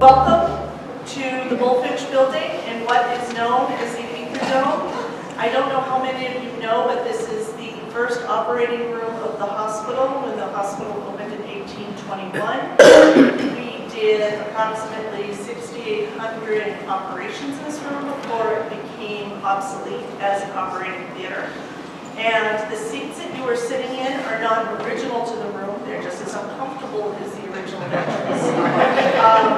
Welcome to the Bulfinch building in what is known as the Ether Dome. I don't know how many of you know, but this is the first operating room of the hospital when the hospital opened in 1821. We did approximately 6,800 operations in this room before it became obsolete as an operating theater. And the seats that you are sitting in are not original to the room. They're just as uncomfortable as the original benches.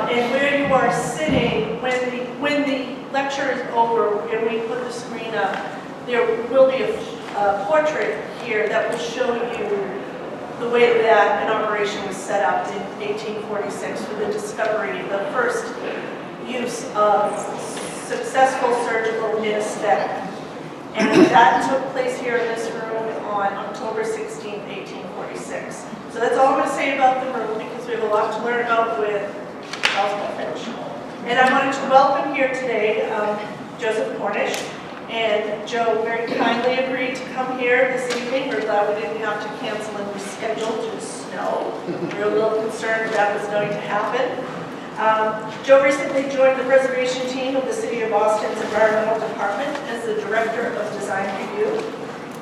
And where you are sitting, when the lecture is over and we put the screen up, there will be a portrait here that will show you the way that an operation was set up in 1846 for the discovery, the first use of successful surgical anesthetic. And that took place here in this room on October 16, 1846. So that's all I'm going to say about the room because we have a lot to learn about with Charles Bulfinch. And I wanted to welcome here today Joseph Cornish. And Joe very kindly agreed to come here this evening. We're glad we didn't have to cancel and reschedule due to snow. We were a little concerned that was going to happen. Joe recently joined the preservation team of the City of Boston's Environmental Department as the Director of Design Review.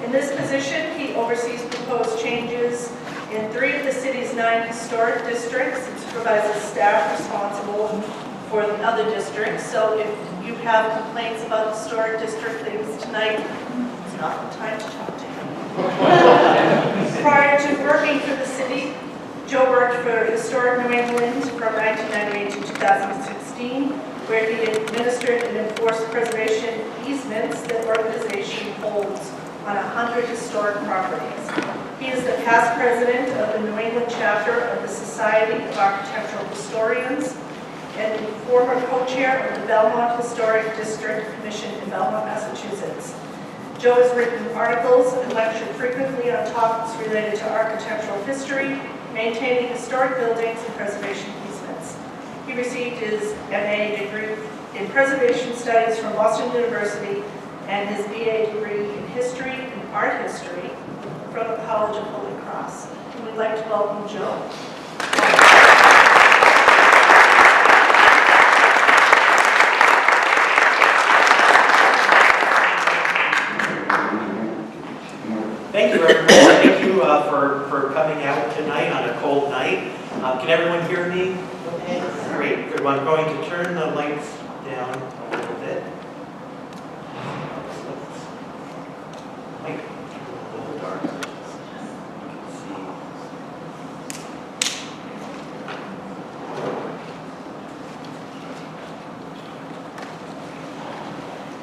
In this position, he oversees proposed changes in 3 of the city's 9 historic districts and supervises staff responsible for the other districts. So if you have complaints about historic district things tonight, it's not the time to talk to him. Prior to working for the city, Joe worked for Historic New England from 1998 to 2016, where he administered and enforced preservation easements that the organization holds on 100 historic properties. He is the past president of the New England chapter of the Society of Architectural Historians and the former co-chair of the Belmont Historic District Commission in Belmont, Massachusetts. Joe has written articles and lectured frequently on topics related to architectural history, maintaining historic buildings, and preservation easements. He received his MA degree in preservation studies from Boston University and his BA degree in history and art history from the College of Holy Cross. And we'd like to welcome Joe. Thank you, everyone. Thank you for coming out tonight on a cold night. Can everyone hear me? Okay. Great. Good. Well, I'm going to turn the lights down a little bit. Might be a little dark. You can see.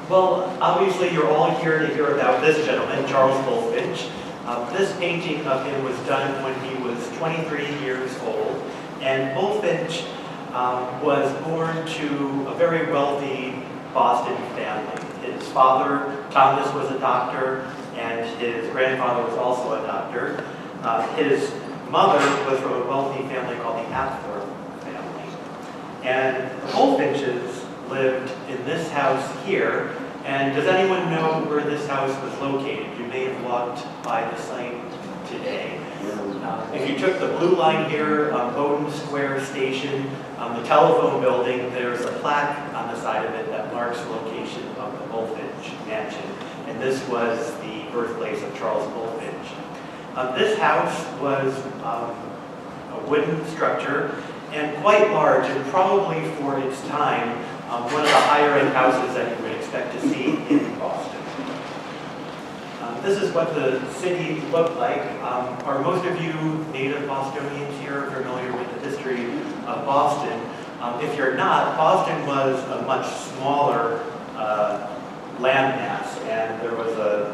Well, obviously you're all here to hear about this gentleman, Charles Bulfinch. This painting of him was done when he was 23 years old, and Bulfinch was born to a very wealthy Boston family. His father, Thomas, was a doctor, and his grandfather was also a doctor. His mother was from a wealthy family called the Apthorpe family. And the Bulfinches lived in this house here. And does anyone know where this house was located? You may have walked by the site today. If you took the blue line here, Bowdoin Square Station, the telephone building, there's a plaque on the side of it that marks the location of the Bulfinch mansion. And this was the birthplace of Charles Bulfinch. This house was a wooden structure and quite large, and probably for its time, one of the higher-end houses that you would expect to see in Boston. This is what the city looked like. Are most of you native Bostonians here familiar with the history of Boston? If you're not, Boston was a much smaller landmass, and there was a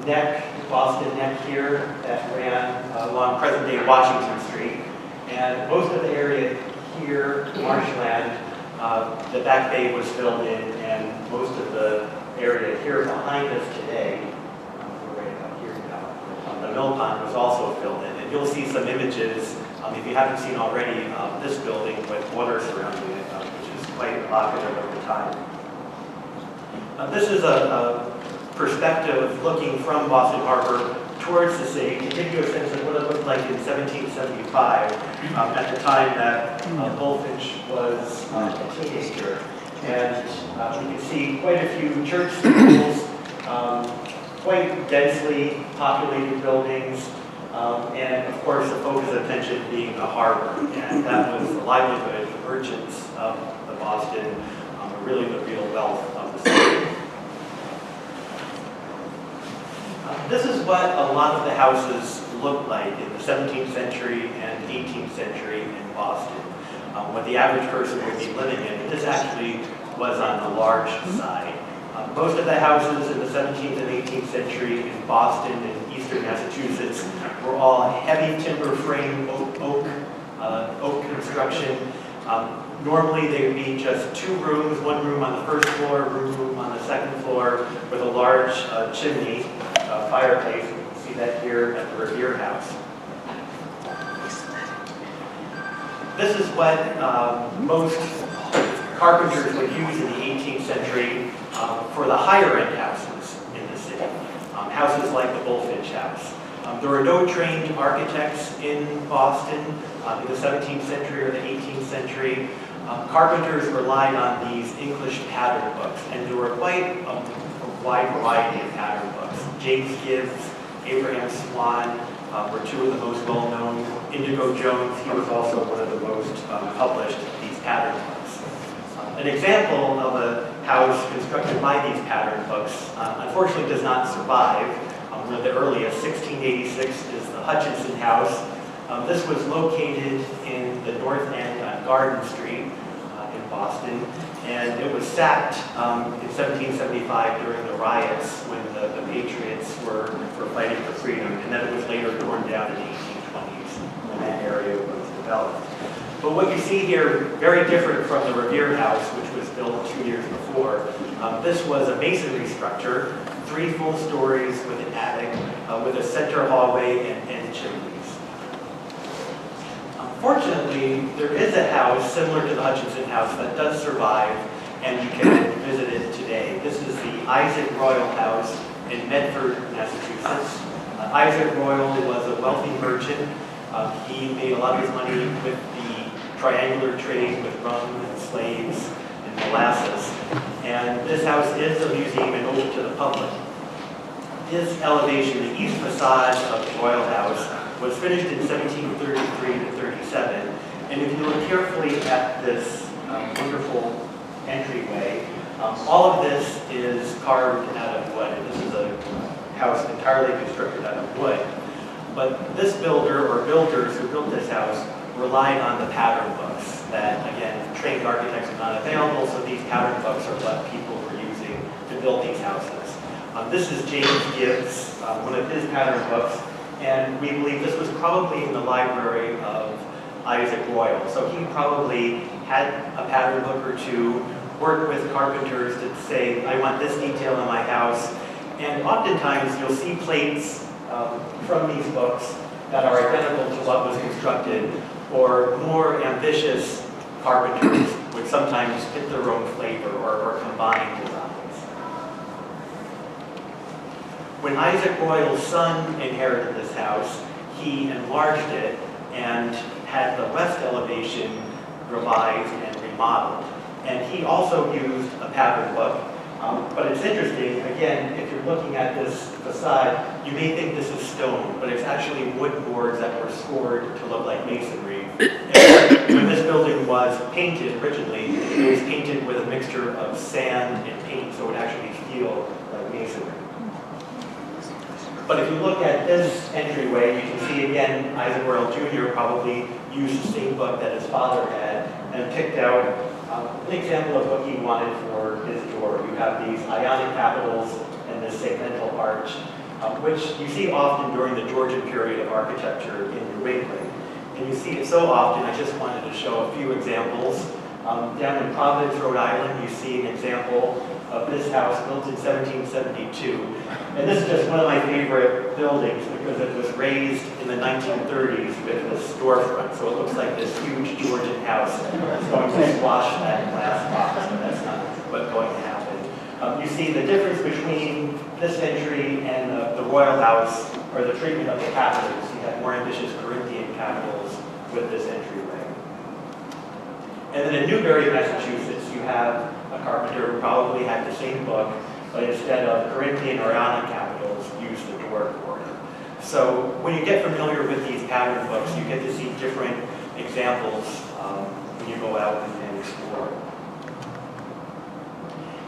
neck, Boston Neck here, that ran along present-day Washington Street, and most of the area here, marshland, the Back Bay was filled in, and most of the area here behind us today, we're right about here now, the mill pond was also filled in. And you'll see some images, if you haven't seen already, this building with water surrounding it, which is quite evocative of the time. This is a perspective looking from Boston Harbor towards the city to give you a sense of what it looked like in 1775, at the time that Bulfinch was a teenager. And you can see quite a few church steeples, quite densely populated buildings, and of course the focus of attention being the harbor. And that was the livelihood of the merchants of Boston, really the real wealth of the city. This is what a lot of the houses looked like in the 17th century and 18th century in Boston. What the average person would be living in. This actually was on the large side. Most of the houses in the 17th and 18th century in Boston and eastern Massachusetts were all heavy timber frame oak construction. Normally they would be just two rooms, one room on the first floor, one room on the second floor, with a large chimney, fireplace. You can see that here at the Revere House. This is what most carpenters would use in the 18th century for the higher end houses in the city. Houses like the Bulfinch house. There were no trained architects in Boston in the 17th century or the 18th century. Carpenters relied on these English pattern books, and there were quite a wide variety of pattern books. James Gibbs, Abraham Swan were two of the most well-known. Indigo Jones, he was also one of the most published of these pattern books. An example of a house constructed by these pattern books unfortunately does not survive. One of the earliest, 1686, is the Hutchinson House. This was located in the north end on Garden Street in Boston, and it was sacked in 1775 during the riots when the Patriots were fighting for freedom, and then it was later torn down in the 1820s when that area was developed. But what you see here, very different from the Revere House, which was built 2 years before. This was a masonry structure, 3 full stories with an attic, with a center hallway and chimneys. Fortunately, there is a house similar to the Hutchinson House that does survive, and you can visit it today. This is the Isaac Royal House in Bedford, Massachusetts. Isaac Royal was a wealthy merchant. He made a lot of his money with the triangular trade with rum and slaves and molasses. And this house is a museum and open to the public. This elevation, the east facade of the Royal House, was finished in 1733 to 37. And if you look carefully at this wonderful entryway, all of this is carved out of wood. And this is a house entirely constructed out of wood. But this builder, or builders who built this house, relied on the pattern books that, again, trained architects were not available, so these pattern books are what people were using to build these houses. This is James Gibbs, one of his pattern books, and we believe this was probably in the library of Isaac Royal. So he probably had a pattern book or two, worked with carpenters to say, I want this detail in my house, and oftentimes you'll see plates from these books that are identical to what was constructed, or more ambitious carpenters would sometimes fit their own flavor or combine designs. When Isaac Royal's son inherited this house, he enlarged it and had the west elevation revised and remodeled. And he also used a pattern book. But it's interesting, again, if you're looking at this facade, you may think this is stone, but it's actually wood boards that were scored to look like masonry. And when this building was painted originally, it was painted with a mixture of sand and paint, so it would actually feel like masonry. But if you look at this entryway, you can see again, Isaac Royal Jr. probably used the same book that his father had and picked out an example of what he wanted for his door. You have these Ionic capitals and this segmental arch, which you see often during the Georgian period of architecture in New England. And you see it so often, I just wanted to show a few examples. Down in Providence, Rhode Island, you see an example of this house built in 1772. And this is just one of my favorite buildings because it was raised in the 1930s with this storefront. So it looks like this huge Georgian house that's going to squash that glass box, but that's not what's going to happen. You see the difference between this entry and the Royal House or the treatment of the capitals. He had more ambitious Corinthian capitals with this entryway. And then in Newbury, Massachusetts, you have a carpenter who probably had the same book, but instead of Corinthian or Ionic capitals, used the Doric order. So when you get familiar with these pattern books, you get to see different examples when you go out and explore.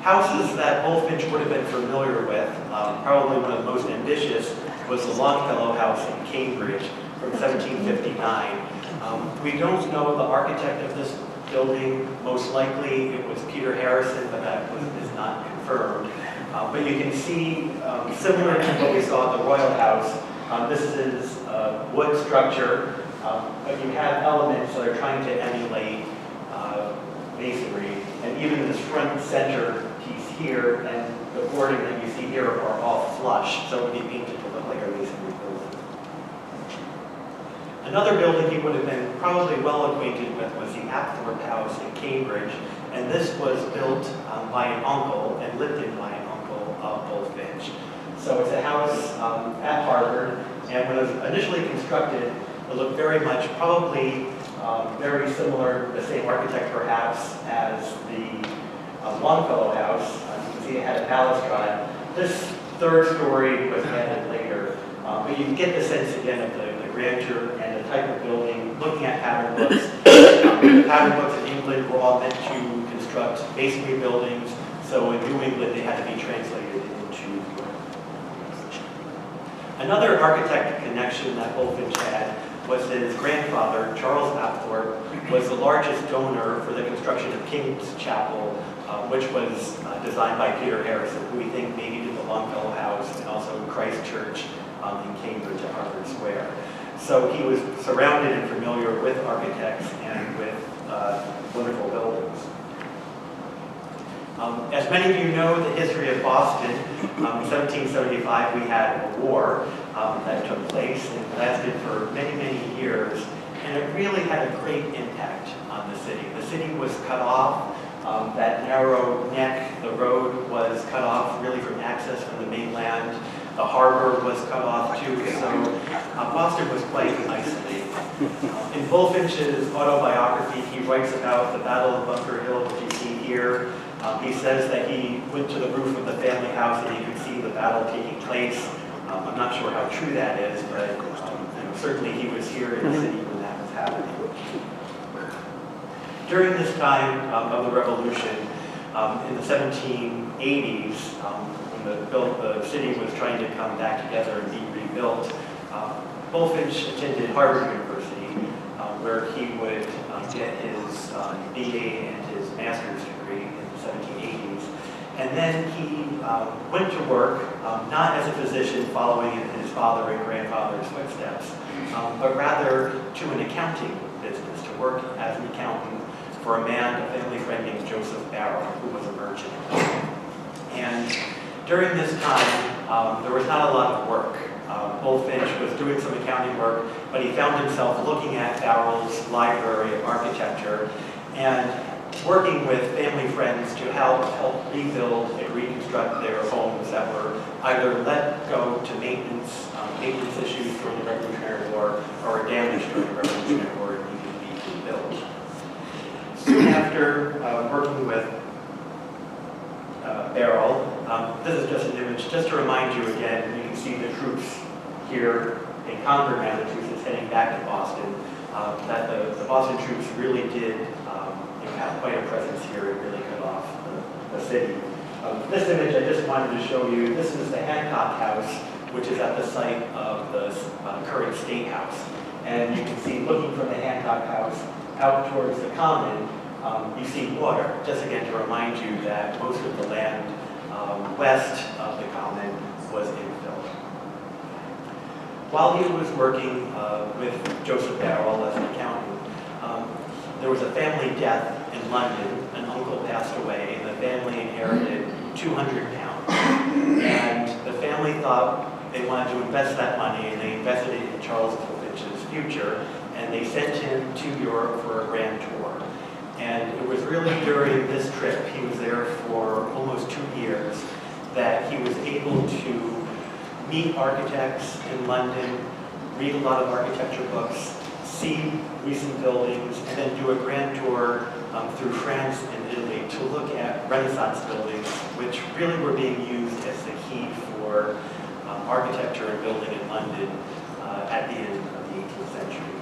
Houses that Bulfinch would have been familiar with, probably one of the most ambitious, was the Longfellow House in Cambridge from 1759. We don't know the architect of this building. Most likely it was Peter Harrison, but that is not confirmed. But you can see, similar to what we saw at the Royal House, this is a wood structure, but you have elements that are trying to emulate masonry. And even this front center piece here and the boarding that you see here are all flush, so it would be painted to look like a masonry building. Another building he would have been probably well acquainted with was the Apthorpe House in Cambridge, and this was built by an uncle and lived in by an uncle of Bulfinch. So it's a house at Harvard, and when it was initially constructed, it looked very much, probably very similar, the same architect perhaps, as the Longfellow House. You can see it had a balustrade. This third story was added later, but you get the sense again of the grandeur and the type of building. Looking at pattern books, pattern books in England were all meant to construct masonry buildings, so in New England they had to be translated into. Another architect connection that Bulfinch had was his grandfather, Charles Apthorpe, was the largest donor for the construction of King's Chapel, which was designed by Peter Harrison, who we think maybe did the Longfellow House and also Christ Church in Cambridge at Harvard Square. So he was surrounded and familiar with architects and with wonderful buildings. As many of you know the history of Boston, in 1775 we had a war that took place and lasted for many, many years, and it really had a great impact on the city. The city was cut off, that narrow neck, the road was cut off really from access from the mainland. The harbor was cut off too, so Boston was quite isolated. In Bulfinch's autobiography, he writes about the Battle of Bunker Hill, which you see here. He says that he went to the roof of the family house and he could see the battle taking place. I'm not sure how true that is, but certainly he was here in the city when that was happening. During this time of the Revolution, in the 1780s, when the city was trying to come back together and be rebuilt, Bulfinch attended Harvard University, where he would get his BA and his master's degree in the 1780s. And then he went to work, not as a physician following in his father and grandfather's footsteps, but rather to an accounting business, to work as an accountant for a man, a family friend named Joseph Barrow, who was a merchant. And during this time, there was not a lot of work. Bulfinch was doing some accounting work, but he found himself looking at Barrow's library of architecture and working with family friends to help rebuild and reconstruct their homes that were either let go to maintenance issues during the Revolutionary War or damaged during the Revolutionary War and needed to be rebuilt. Soon after working with Barrow, this is just an image, just to remind you again, you can see the troops here in Concord, Massachusetts, heading back to Boston, that the Boston troops really did have quite a presence here and really cut off the city. This image I just wanted to show you, this is the Hancock House, which is at the site of the current State House. And you can see, looking from the Hancock House out towards the Common, you see water, just again to remind you that most of the land west of the Common was infilled. While he was working with Joseph Barrow as an accountant, there was a family death in London. An uncle passed away, and the family inherited £200. And the family thought they wanted to invest that money, and they invested it in Charles Bulfinch's future, and they sent him to Europe for a grand tour. And it was really during this trip, he was there for almost 2 years, that he was able to meet architects in London, read a lot of architecture books, see recent buildings, and then do a grand tour through France and Italy to look at Renaissance buildings, which really were being used as the key for architecture and building in London at the end of the 18th century.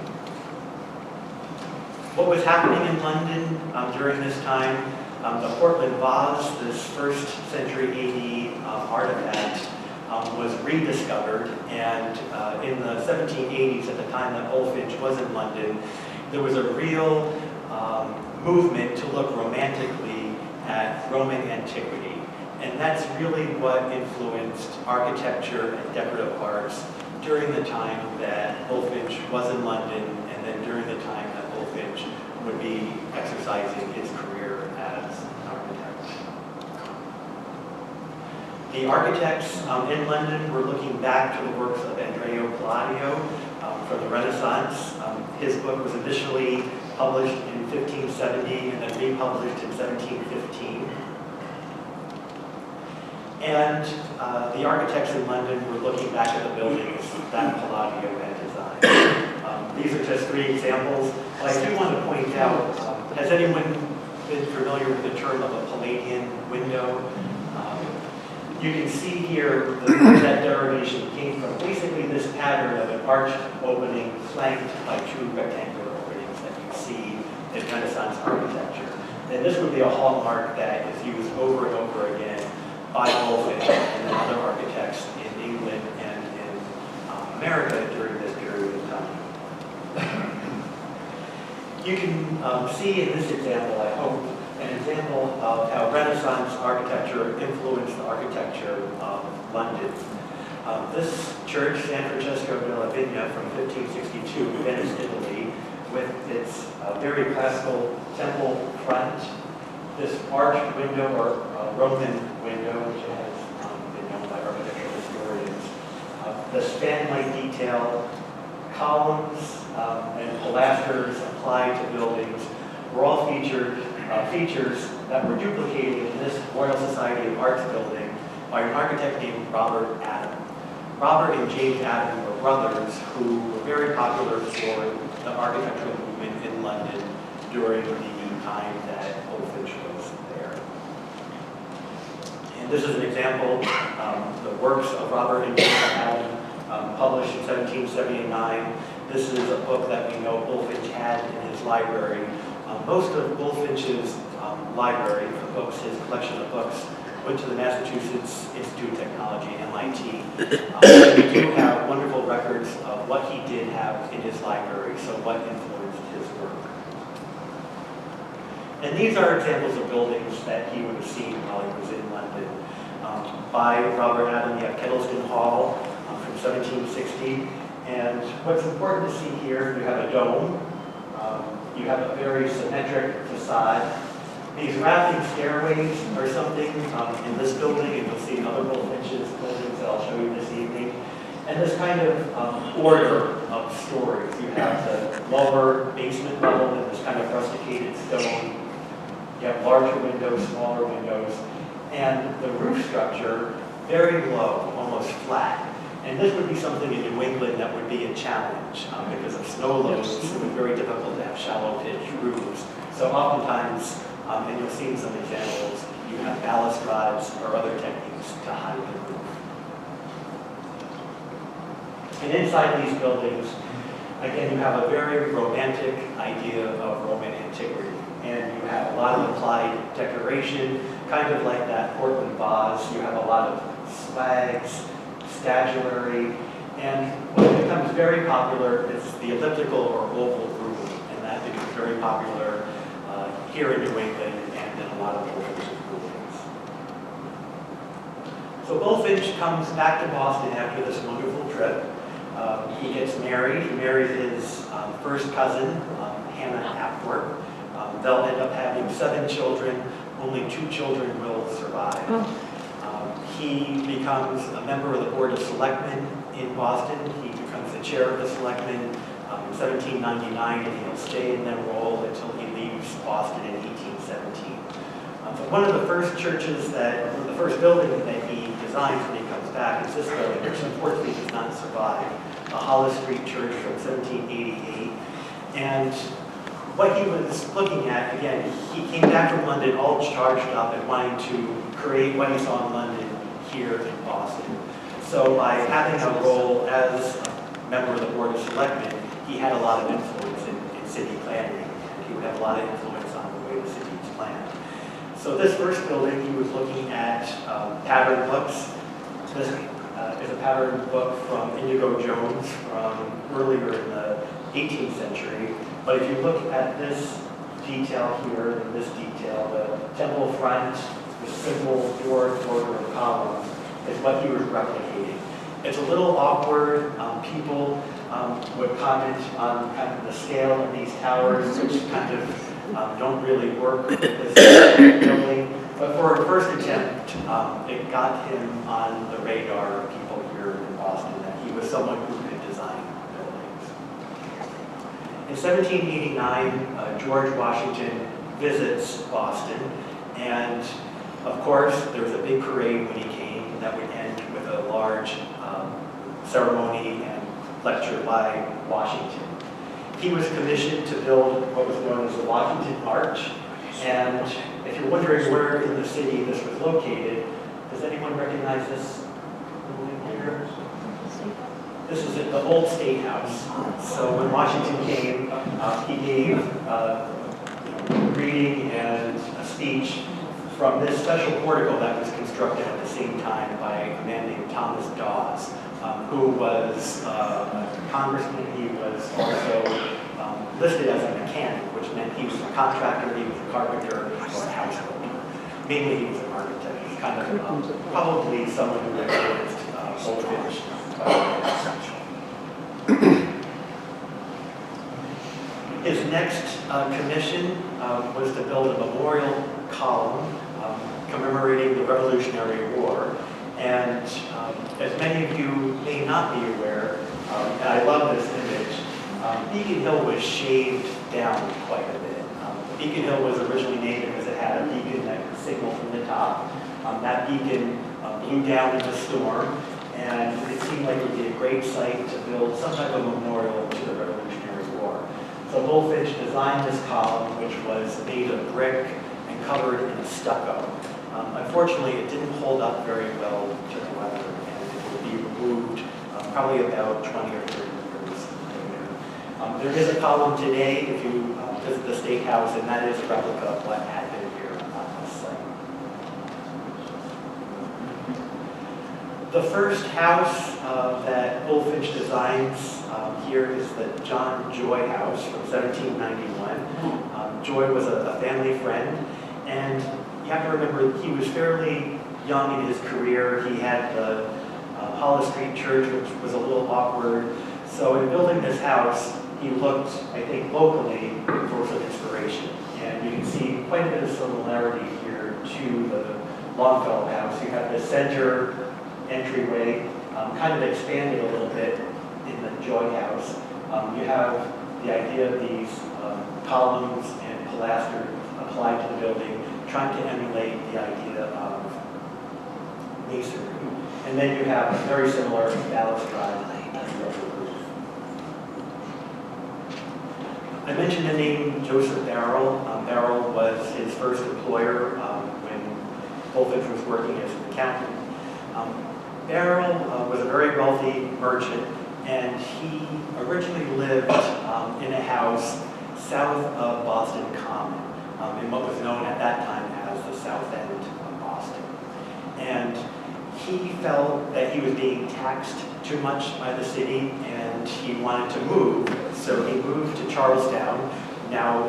What was happening in London during this time, the Portland vase, this first century AD artifact, was rediscovered, and in the 1780s, at the time that Bulfinch was in London, there was a real movement to look romantically at Roman antiquity. And that's really what influenced architecture and decorative arts during the time that Bulfinch was in London, and then during the time that Bulfinch would be exercising his career as an architect. The architects in London were looking back to the works of Andrea Palladio from the Renaissance. His book was initially published in 1570 and then republished in 1715. And the architects in London were looking back at the buildings that Palladio had designed. These are just 3 examples. But I do want to point out, has anyone been familiar with the term of a Palladian window? You can see here where that derivation came from. Basically this pattern of an arched opening flanked by 2 rectangular openings that you see in Renaissance architecture. And this would be a hallmark that is used over and over again by Bulfinch and then other architects in England and in America during this period of time. You can see in this example, I hope, an example of how Renaissance architecture influenced the architecture of London. This church, San Francesco della Vigna from 1562, Venice, Italy, with its very classical temple front, this arched window or Roman window, which has been known by architectural historians. The span-like detail, columns, and pilasters applied to buildings were all features that were duplicated in this Royal Society of Arts building by an architect named Robert Adam. Robert and James Adam were brothers who were very popular for the architectural movement in London during the time that Bulfinch was there. And this is an example, the works of Robert and James Adam, published in 1779. This is a book that we know Bulfinch had in his library. Most of Bulfinch's library for books, his collection of books, went to the Massachusetts Institute of Technology, MIT. We do have wonderful records of what he did have in his library, so what influenced his work. And these are examples of buildings that he would have seen while he was in London. By Robert Adam, you have Kingston Hall from 1760. And what's important to see here, you have a dome. You have a very symmetric facade. These wrapping stairways are something in this building, and you'll see in other Bulfinch's buildings that I'll show you this evening. And this kind of order of stories. You have the lower basement level and this kind of rusticated stone. You have larger windows, smaller windows. And the roof structure, very low, almost flat. And this would be something in New England that would be a challenge because of snow loads. It would be very difficult to have shallow pitch roofs. So oftentimes, and you'll see in some examples, you have ballast rods or other techniques to hide the roof. And inside these buildings, again, you have a very romantic idea of Roman antiquity. And you have a lot of applied decoration, kind of like that Portland vase. You have a lot of swags, statuary, and what becomes very popular is the elliptical or oval room, and that becomes very popular here in New England and in a lot of Bulfinch's buildings. So Bulfinch comes back to Boston after this wonderful trip. He gets married. He marries his first cousin, Hannah Apthorpe. They'll end up having 7 children. Only 2 children will survive. He becomes a member of the Board of Selectmen in Boston. He becomes the chair of the Selectmen in 1799, and he'll stay in that role until he leaves Boston in 1817. But one of the first churches the first building that he designs when he comes back is this building, which unfortunately does not survive, a Hollis Street Church from 1788. And what he was looking at, again, he came back from London all charged up and wanting to create what he saw in London here in Boston. So by having a role as a member of the Board of Selectmen, he had a lot of influence in city planning, and he would have a lot of influence on the way the city is planned. So this first building, he was looking at pattern books. This is a pattern book from Inigo Jones from earlier in the 18th century. But if you look at this detail here, and this detail, the temple front, the simple Doric order of columns, is what he was replicating. It's a little awkward. People would comment on kind of the scale of these towers, which kind of don't really work with this building. But for a first attempt, it got him on the radar of people here in Boston, that he was someone who could design buildings. In 1789, George Washington visits Boston, and of course, there was a big parade when he came that would end with a large ceremony and lecture by Washington. He was commissioned to build what was known as the Washington Arch, and if you're wondering where in the city this was located, does anyone recognize this building here? This is at the old State House. So when Washington came, he gave a greeting and a speech from this special portico that was constructed at the same time by a man named Thomas Dawes, who was a congressman. He was also listed as a mechanic, which meant he was a contractor, he was a carpenter, or a house builder. Mainly he was an architect. He's kind of probably someone who influenced Bulfinch. His next commission was to build a memorial column commemorating the Revolutionary War. And as many of you may not be aware, and I love this image, Beacon Hill was shaved down quite a bit. Beacon Hill was originally named because it had a beacon that could signal from the top. That beacon blew down in the storm, and it seemed like it would be a great site to build some type of memorial to the Revolutionary War. So Bulfinch designed this column, which was made of brick and covered in stucco. Unfortunately, it didn't hold up very well to the weather, and it would be removed probably about 20 or 30 years later. There is a column today, if you visit the State House, and that is a replica of what had been here on this site. The first house that Bulfinch designs here is the John Joy House from 1791. Joy was a family friend, and you have to remember he was fairly young in his career. He had the Hollis Street Church, which was a little awkward. So in building this house, he looked, I think, locally for some inspiration. And you can see quite a bit of similarity here to the Longfellow house. You have the center entryway, kind of expanded a little bit in the Joy House. You have the idea of these columns and pilaster applied to the building, trying to emulate the idea of masonry. And then you have a very similar balustrade as the upper roof. I mentioned the name Joseph Barrell. Barrell was his first employer when Bulfinch was working as an accountant. Barrell was a very wealthy merchant, and he originally lived in a house south of Boston Common, in what was known at that time as the South End of Boston. And he felt that he was being taxed too much by the city, and he wanted to move. So he moved to Charlestown, now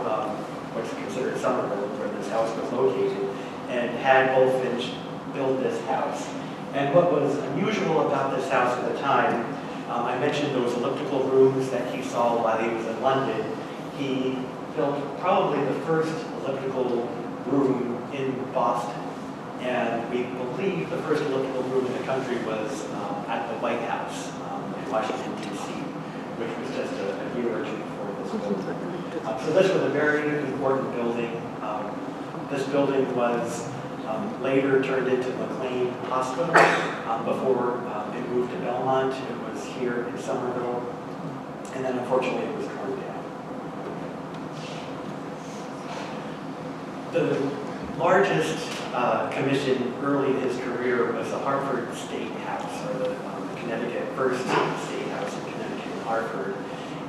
what's considered Somerville, where this house was located, and had Bulfinch build this house. And what was unusual about this house at the time, I mentioned those elliptical rooms that he saw while he was in London. He built probably the first elliptical room in Boston. And we believe the first elliptical room in the country was at the White House in Washington, D.C., which was just a year or two before this building. So this was a very important building. This building was later turned into McLean Hospital before it moved to Belmont. It was here in Somerville, and then unfortunately it was torn down. The largest commission early in his career was the Hartford State House, or the Connecticut First State House in Connecticut, Hartford.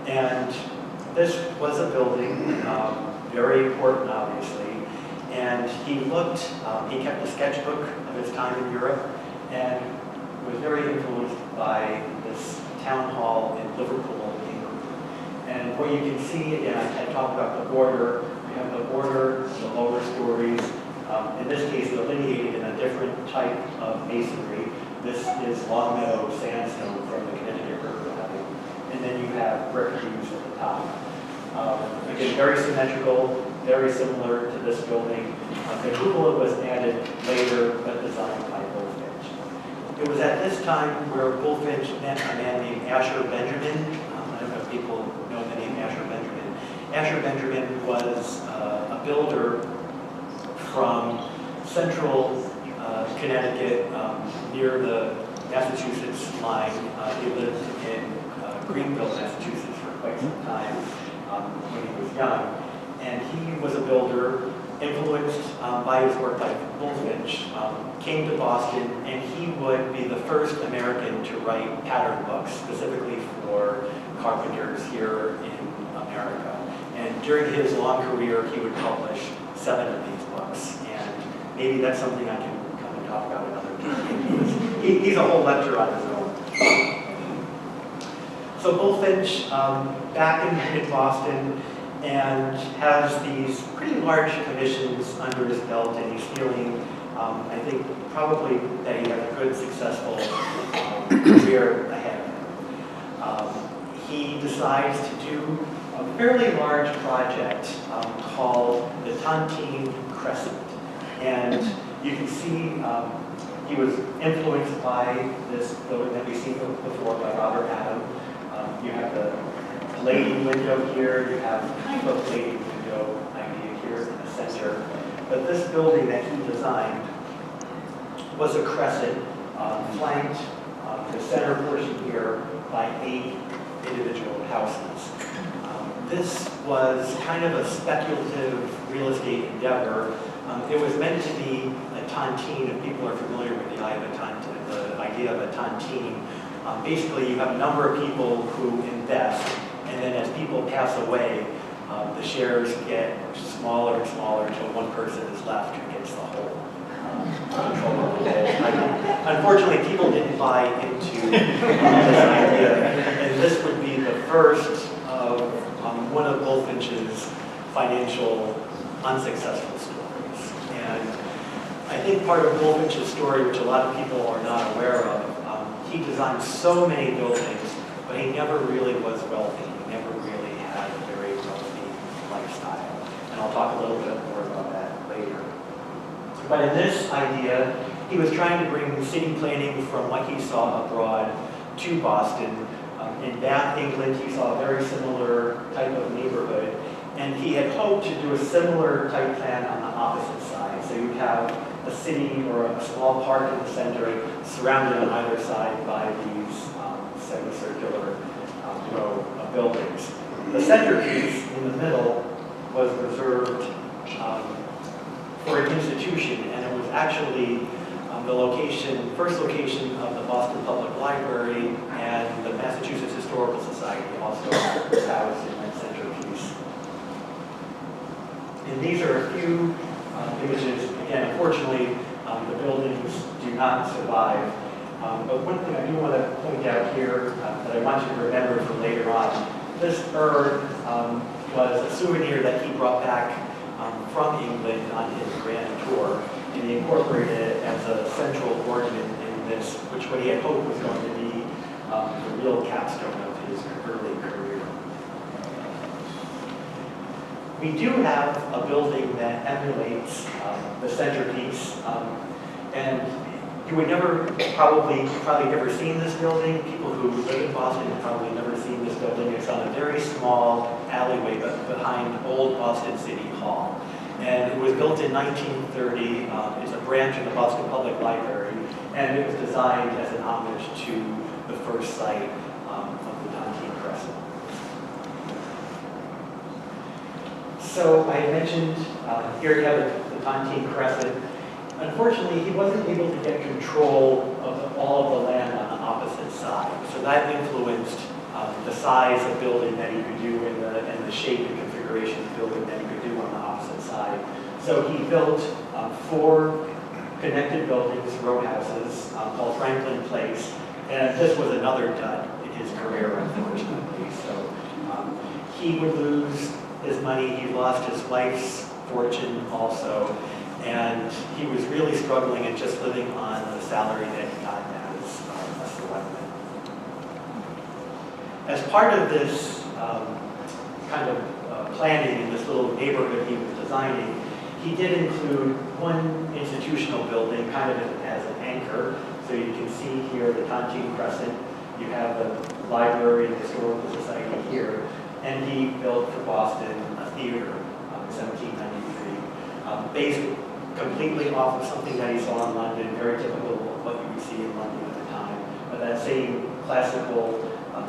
And this was a building, very important obviously, and he kept a sketchbook of his time in Europe and was very influenced by this town hall in Liverpool, England. And what you can see, again, I talked about the border. We have the border, the lower stories, in this case delineated in a different type of masonry. This is Longfellow sandstone from the Connecticut River Valley. And then you have brick views at the top. Again, very symmetrical, very similar to this building. The cupola was added later, but designed by Bulfinch. It was at this time where Bulfinch met a man named Asher Benjamin. I don't know if people know the name Asher Benjamin. Asher Benjamin was a builder from central Connecticut, near the Massachusetts line. He lived in Greenville, Massachusetts for quite some time when he was young. And he was a builder influenced by his work by Bulfinch, came to Boston, and he would be the first American to write pattern books specifically for carpenters here in America. And during his long career, he would publish 7 of these books. And maybe that's something I can come and talk about another time. He's a whole lecture on his own. So Bulfinch, back in Boston, and has these pretty large commissions under his belt, and he's feeling, I think, probably that he has a good, successful career ahead of him. He decides to do a fairly large project called the Tontine Crescent. And you can see he was influenced by this building that we've seen before by Robert Adam. You have the plating window here, you have kind of a plating window idea here in the center. But this building that he designed was a crescent flanked the center portion here by 8 individual houses. This was kind of a speculative real estate endeavor. It was meant to be a tontine, if people are familiar with the idea of a tontine. Basically, you have a number of people who invest, and then as people pass away, the shares get smaller and smaller until one person is left who gets the whole control of the whole. Unfortunately, people didn't buy into this idea, and this would be the first of one of Bulfinch's financial unsuccessful stories. And I think part of Bulfinch's story, which a lot of people are not aware of, he designed so many buildings, but he never really was wealthy. He never really had a very wealthy lifestyle. And I'll talk a little bit more about that later. But in this idea, he was trying to bring city planning from what he saw abroad to Boston. In Bath, England, he saw a very similar type of neighborhood. And he had hoped to do a similar type plan on the opposite side. So you'd have a city or a small park in the center surrounded on either side by these semicircular row of buildings. The centerpiece in the middle was reserved for an institution, and it was actually the first location of the Boston Public Library, and the Massachusetts Historical Society also was housed in that centerpiece. And these are a few images. Again, unfortunately, the buildings do not survive. But one thing I do want to point out here that I want you to remember for later on, this urn was a souvenir that he brought back from England on his grand tour, and he incorporated it as a central ornament in this, which what he had hoped was going to be the real capstone of his early career. We do have a building that emulates the centerpiece, and you would probably never seen this building. People who live in Boston have probably never seen this building. It's on a very small alleyway behind Old Boston City Hall. And it was built in 1930. It's a branch of the Boston Public Library, and it was designed as an homage to the first site of the Tontine Crescent. So I mentioned here you have the Tontine Crescent. Unfortunately, he wasn't able to get control of all of the land on the opposite side. So that influenced the size of building that he could do and the shape and configuration of building that he could do on the opposite side. So he built 4 connected buildings, row houses, called Franklin Place. And this was another dud in his career, unfortunately. So he would lose his money. He lost his wife's fortune also. And he was really struggling and just living on the salary that he got as a selectman. As part of this kind of planning in this little neighborhood he was designing, he did include one institutional building kind of as an anchor. So you can see here the Tontine Crescent. You have the Library and Historical Society here. And he built for Boston a theater in 1793, based completely off of something that he saw in London, very typical of what you would see in London at the time, but that same classical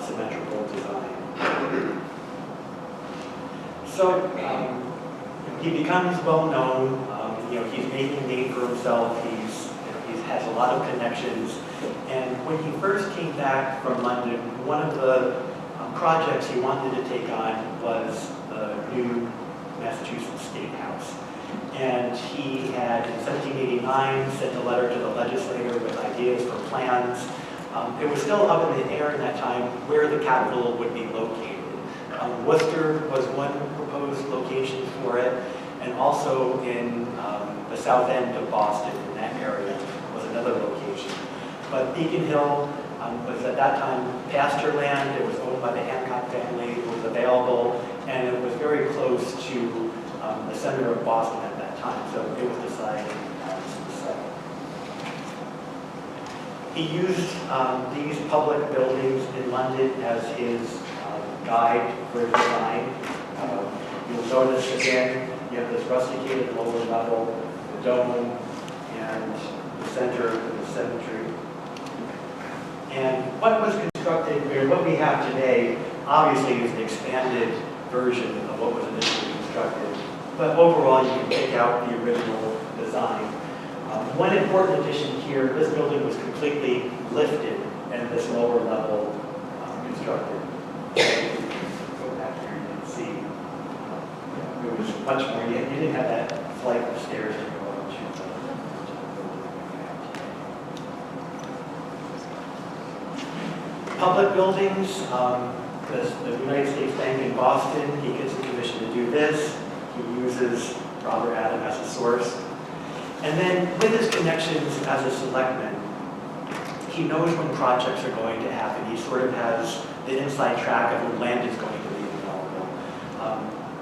symmetrical design. So he becomes well known. He's making a name for himself. He has a lot of connections. And when he first came back from London, one of the projects he wanted to take on was the new Massachusetts State House. And he had, in 1789, sent a letter to the legislature with ideas for plans. It was still up in the air in that time where the capital would be located. Worcester was one proposed location for it, and also in the south end of Boston, in that area, was another location. But Beacon Hill was at that time pasture land. It was owned by the Hancock family. It was available, and it was very close to the center of Boston at that time, so it was decided as the site. He used these public buildings in London as his guide for design. You'll notice again, you have this rusticated lower level, the dome, and the center of the cemetery. And what was constructed, or what we have today, obviously is an expanded version of what was initially constructed. But overall, you can pick out the original design. One important addition here, this building was completely lifted and this lower level constructed. Go back here, you can see it was much more, you didn't have that flight of stairs to go up to the building we have today. Public buildings, the United States Bank in Boston, he gets a commission to do this. He uses Robert Adam as a source. And then with his connections as a selectman, he knows when projects are going to happen. He sort of has the inside track of when land is going to be available.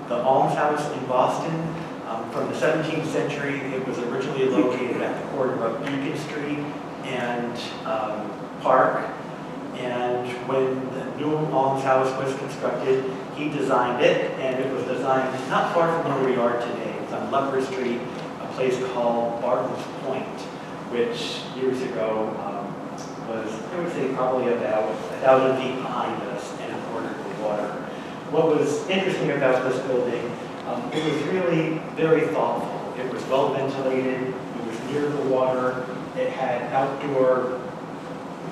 The Almshouse in Boston, from the 17th century, it was originally located at the corner of Beacon Street and Park. And when the new almshouse was constructed, he designed it, and it was designed not far from where we are today. It's on Lover Street, a place called Barton's Point, which years ago was, I would say, probably about 1,000 feet behind us and a quarter of the water. What was interesting about this building, it was really very thoughtful. It was well ventilated, it was near the water, it had outdoor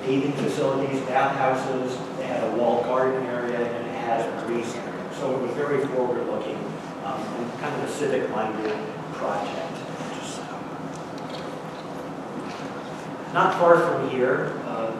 bathing facilities, bathhouses, it had a walled garden area, and it had a grease area. So it was very forward-looking and kind of a civic-minded project. Not far from here,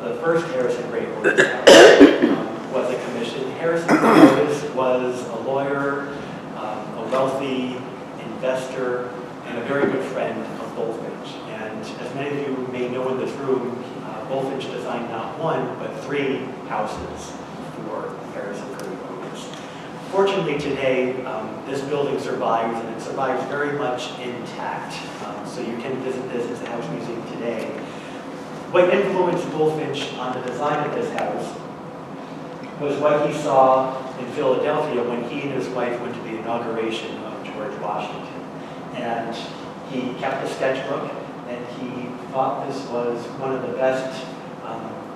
the first Harrison Gray Otis House was a commission. Harrison Gray Otis was a lawyer, a wealthy investor, and a very good friend of Bulfinch. And as many of you may know in this room, Bulfinch designed not one, but 3 houses for Harrison Gray Otis. Fortunately today, this building survives, and it survives very much intact. So you can visit this as a house museum today. What influenced Bulfinch on the design of this house was what he saw in Philadelphia when he and his wife went to the inauguration of George Washington. and he kept a sketchbook, and he thought this was one of the best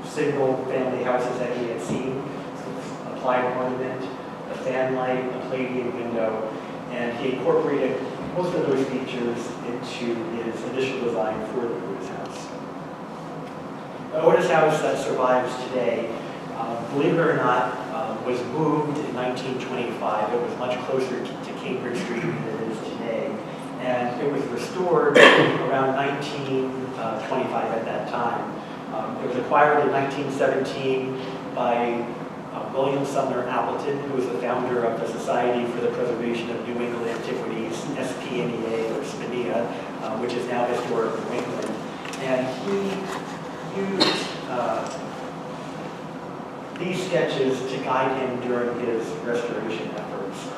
single-family houses that he had seen. So it's applied ornament, a fanlight, a Palladian window, and he incorporated most of those features into his initial design for the Otis house. The Otis house that survives today, believe it or not, was moved in 1925. It was much closer to Cambridge Street than it is today. And it was restored around 1925 at that time. It was acquired in 1917 by William Sumner Appleton, who was the founder of the Society for the Preservation of New England Antiquities, SPNEA or SPNEA, which is now Historic New England. And he used these sketches to guide him during his restoration efforts.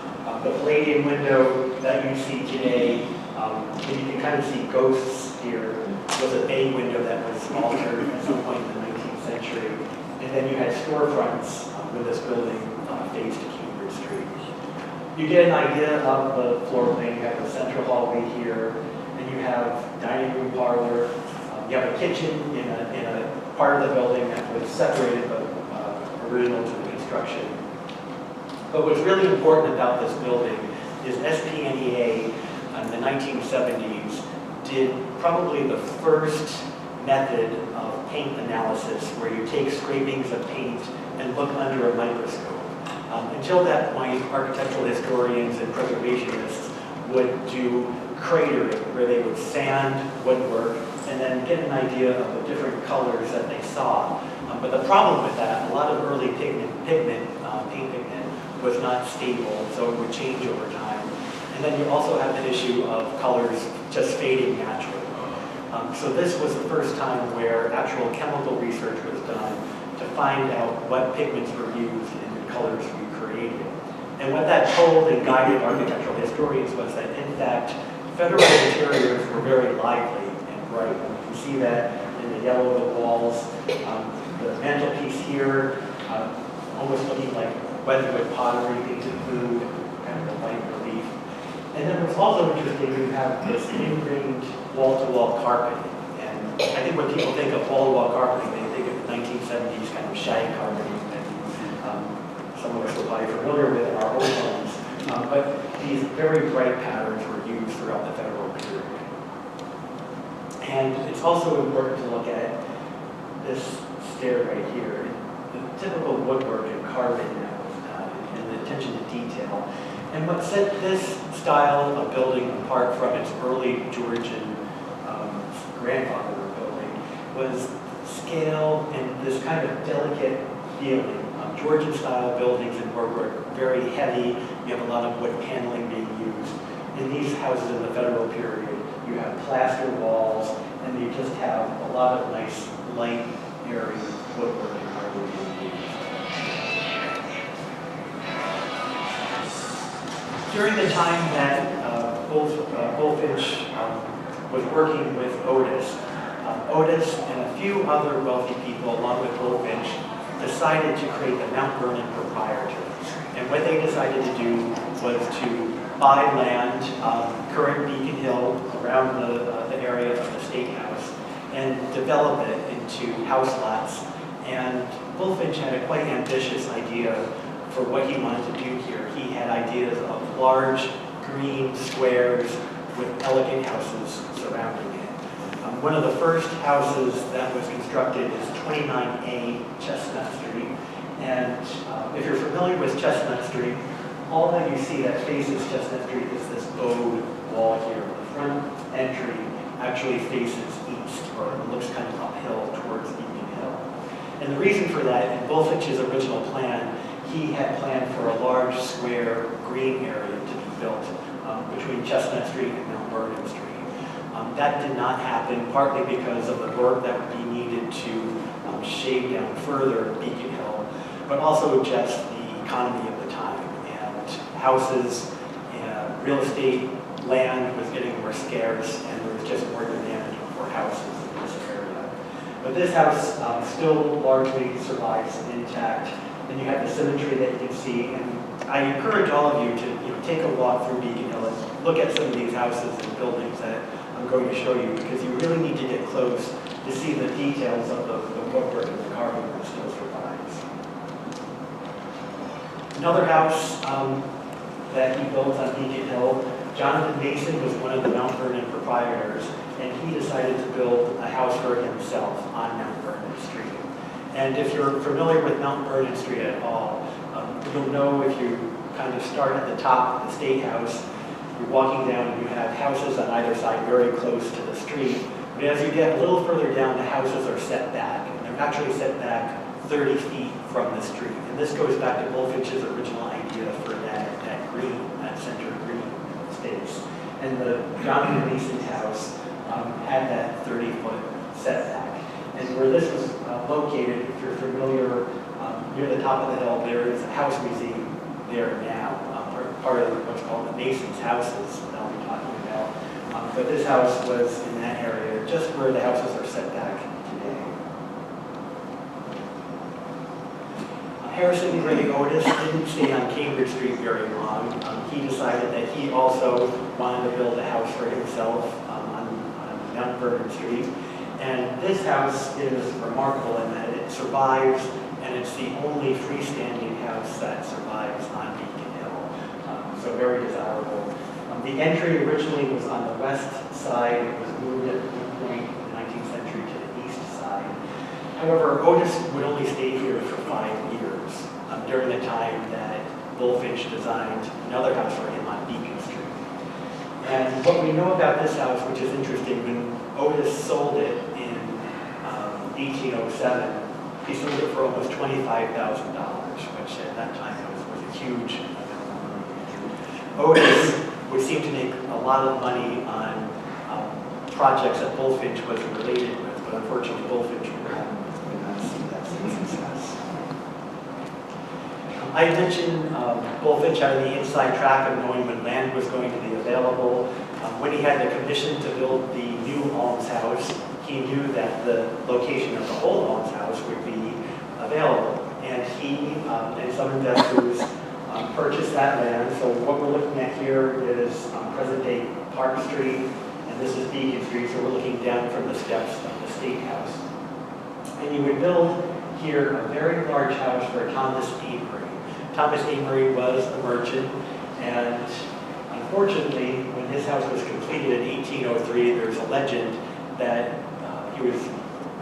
The Palladian window that you see today, and you can kind of see ghosts here, was a bay window that was altered at some point in the 19th century. And then you had storefronts when this building faced Cambridge Street. You get an idea of the floor plan. You have the central hallway here, and you have dining room parlor. You have a kitchen in a part of the building that was separated but original to the construction. But what's really important about this building is SPNEA in the 1970s did probably the first method of paint analysis where you take scrapings of paint and look under a microscope. Until that point, architectural historians and preservationists would do cratering, where they would sand woodwork and then get an idea of the different colors that they saw. But the problem with that, a lot of early paint pigment was not stable, so it would change over time. And then you also have the issue of colors just fading naturally. So this was the first time where actual chemical research was done to find out what pigments were used in the colors we created. And what that told and guided architectural historians was that, in fact, Federal interiors were very lively and bright. And you can see that in the yellow of the walls. The mantelpiece here, almost looking like Wedgwood pottery, painted blue, kind of a light relief. And then what's also interesting, you have this ingrained wall-to-wall carpet. And I think when people think of wall-to-wall carpeting, they think of the 1970s kind of shag carpeting that some of us are probably familiar with in our old homes. But these very bright patterns were used throughout the Federal period. And it's also important to look at this stair right here, the typical woodwork and carving that was done, and the attention to detail. And what set this style of building apart from its early Georgian grandfather building was scale and this kind of delicate feeling. Georgian style buildings in were very heavy. You have a lot of wood paneling being used. In these houses in the Federal period, you have plaster walls, and you just have a lot of nice, light, airy woodwork and hardwood being used. During the time that Bulfinch was working with Otis, Otis and a few other wealthy people, along with Bulfinch, decided to create the Mount Vernon Proprietary. And what they decided to do was to buy land, current Beacon Hill, around the area of the State House, and develop it into house lots. And Bulfinch had a quite ambitious idea for what he wanted to do here. He had ideas of large green squares with elegant houses surrounding it. One of the first houses that was constructed is 29A Chestnut Street. And if you're familiar with Chestnut Street, all that you see that faces Chestnut Street is this bowed wall here. The front entry actually faces east, or looks kind of uphill towards Beacon Hill. And the reason for that, in Bulfinch's original plan, he had planned for a large square green area to be built between Chestnut Street and Mount Vernon Street. That did not happen, partly because of the work that would be needed to shade down further Beacon Hill, but also just the economy of the time. And houses, real estate, land was getting more scarce, and there was just more demand for houses in this area. But this house still largely survives intact, and you have the symmetry that you can see. And I encourage all of you to take a walk through Beacon Hill and look at some of these houses and buildings that I'm going to show you, because you really need to get close to see the details of the woodwork and the carving that still survives. Another house that he built on Beacon Hill, Jonathan Mason was one of the Mount Vernon proprietors, and he decided to build a house for himself on Mount Vernon Street. And if you're familiar with Mount Vernon Street at all, you'll know if you kind of start at the top of the State House, you're walking down and you have houses on either side very close to the street. But as you get a little further down, the houses are set back, and they're actually set back 30 feet from the street. And this goes back to Bulfinch's original idea for that green, that center green space. And the Jonathan Mason house had that 30-foot setback. And where this was located, if you're familiar, near the top of the hill, there is a house museum there now, part of what's called the Mason's houses that I'll be talking about. But this house was in that area, just where the houses are set back today. Harrison Gray Otis didn't stay on Cambridge Street very long. He decided that he also wanted to build a house for himself on Mount Vernon Street. And this house is remarkable in that it survives, and it's the only freestanding house that survives on Beacon Hill. So very desirable. The entry originally was on the west side. It was moved at one point in the 19th century to the east side. However, Otis would only stay here for 5 years during the time that Bulfinch designed another house for him on Beacon Street. And what we know about this house, which is interesting, when Otis sold it in 1807, he sold it for almost $25,000, which at that time was a huge amount of money. Otis would seem to make a lot of money on projects that Bulfinch was related with, but unfortunately Bulfinch would not see that same success. I mentioned Bulfinch having the inside track of knowing when land was going to be available. When he had the commission to build the new almshouse, he knew that the location of the old almshouse would be available. And he and some investors purchased that land. So what we're looking at here is present-day Park Street, and this is Beacon Street, so we're looking down from the steps of the State House. And you would build here a very large house for Thomas Amory. Thomas Amory was a merchant, and unfortunately, when his house was completed in 1803, there's a legend that he was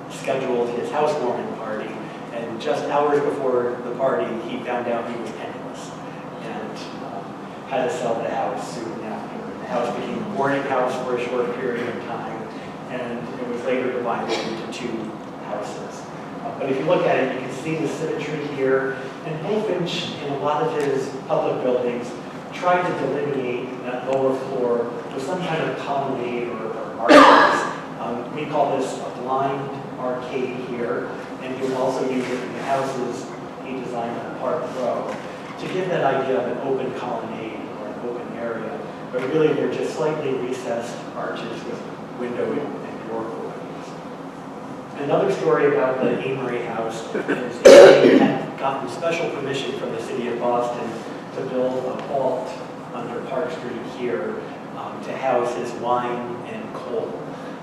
scheduled his housewarming party, and just hours before the party, he found out he was penniless and had to sell the house soon after. The house became a boarding house for a short period of time, and it was later divided into 2 houses. But if you look at it, you can see the symmetry here. And Bulfinch, in a lot of his public buildings, tried to delineate that lower floor with some kind of colonnade or arches. We call this a blind arcade here, and you would also use it in the houses he designed on Park Row to give that idea of an open colonnade or an open area. But really, they're just slightly recessed arches with window and door openings. Another story about the Amory house is he had gotten special permission from the city of Boston to build a vault under Park Street here to house his wine and coal.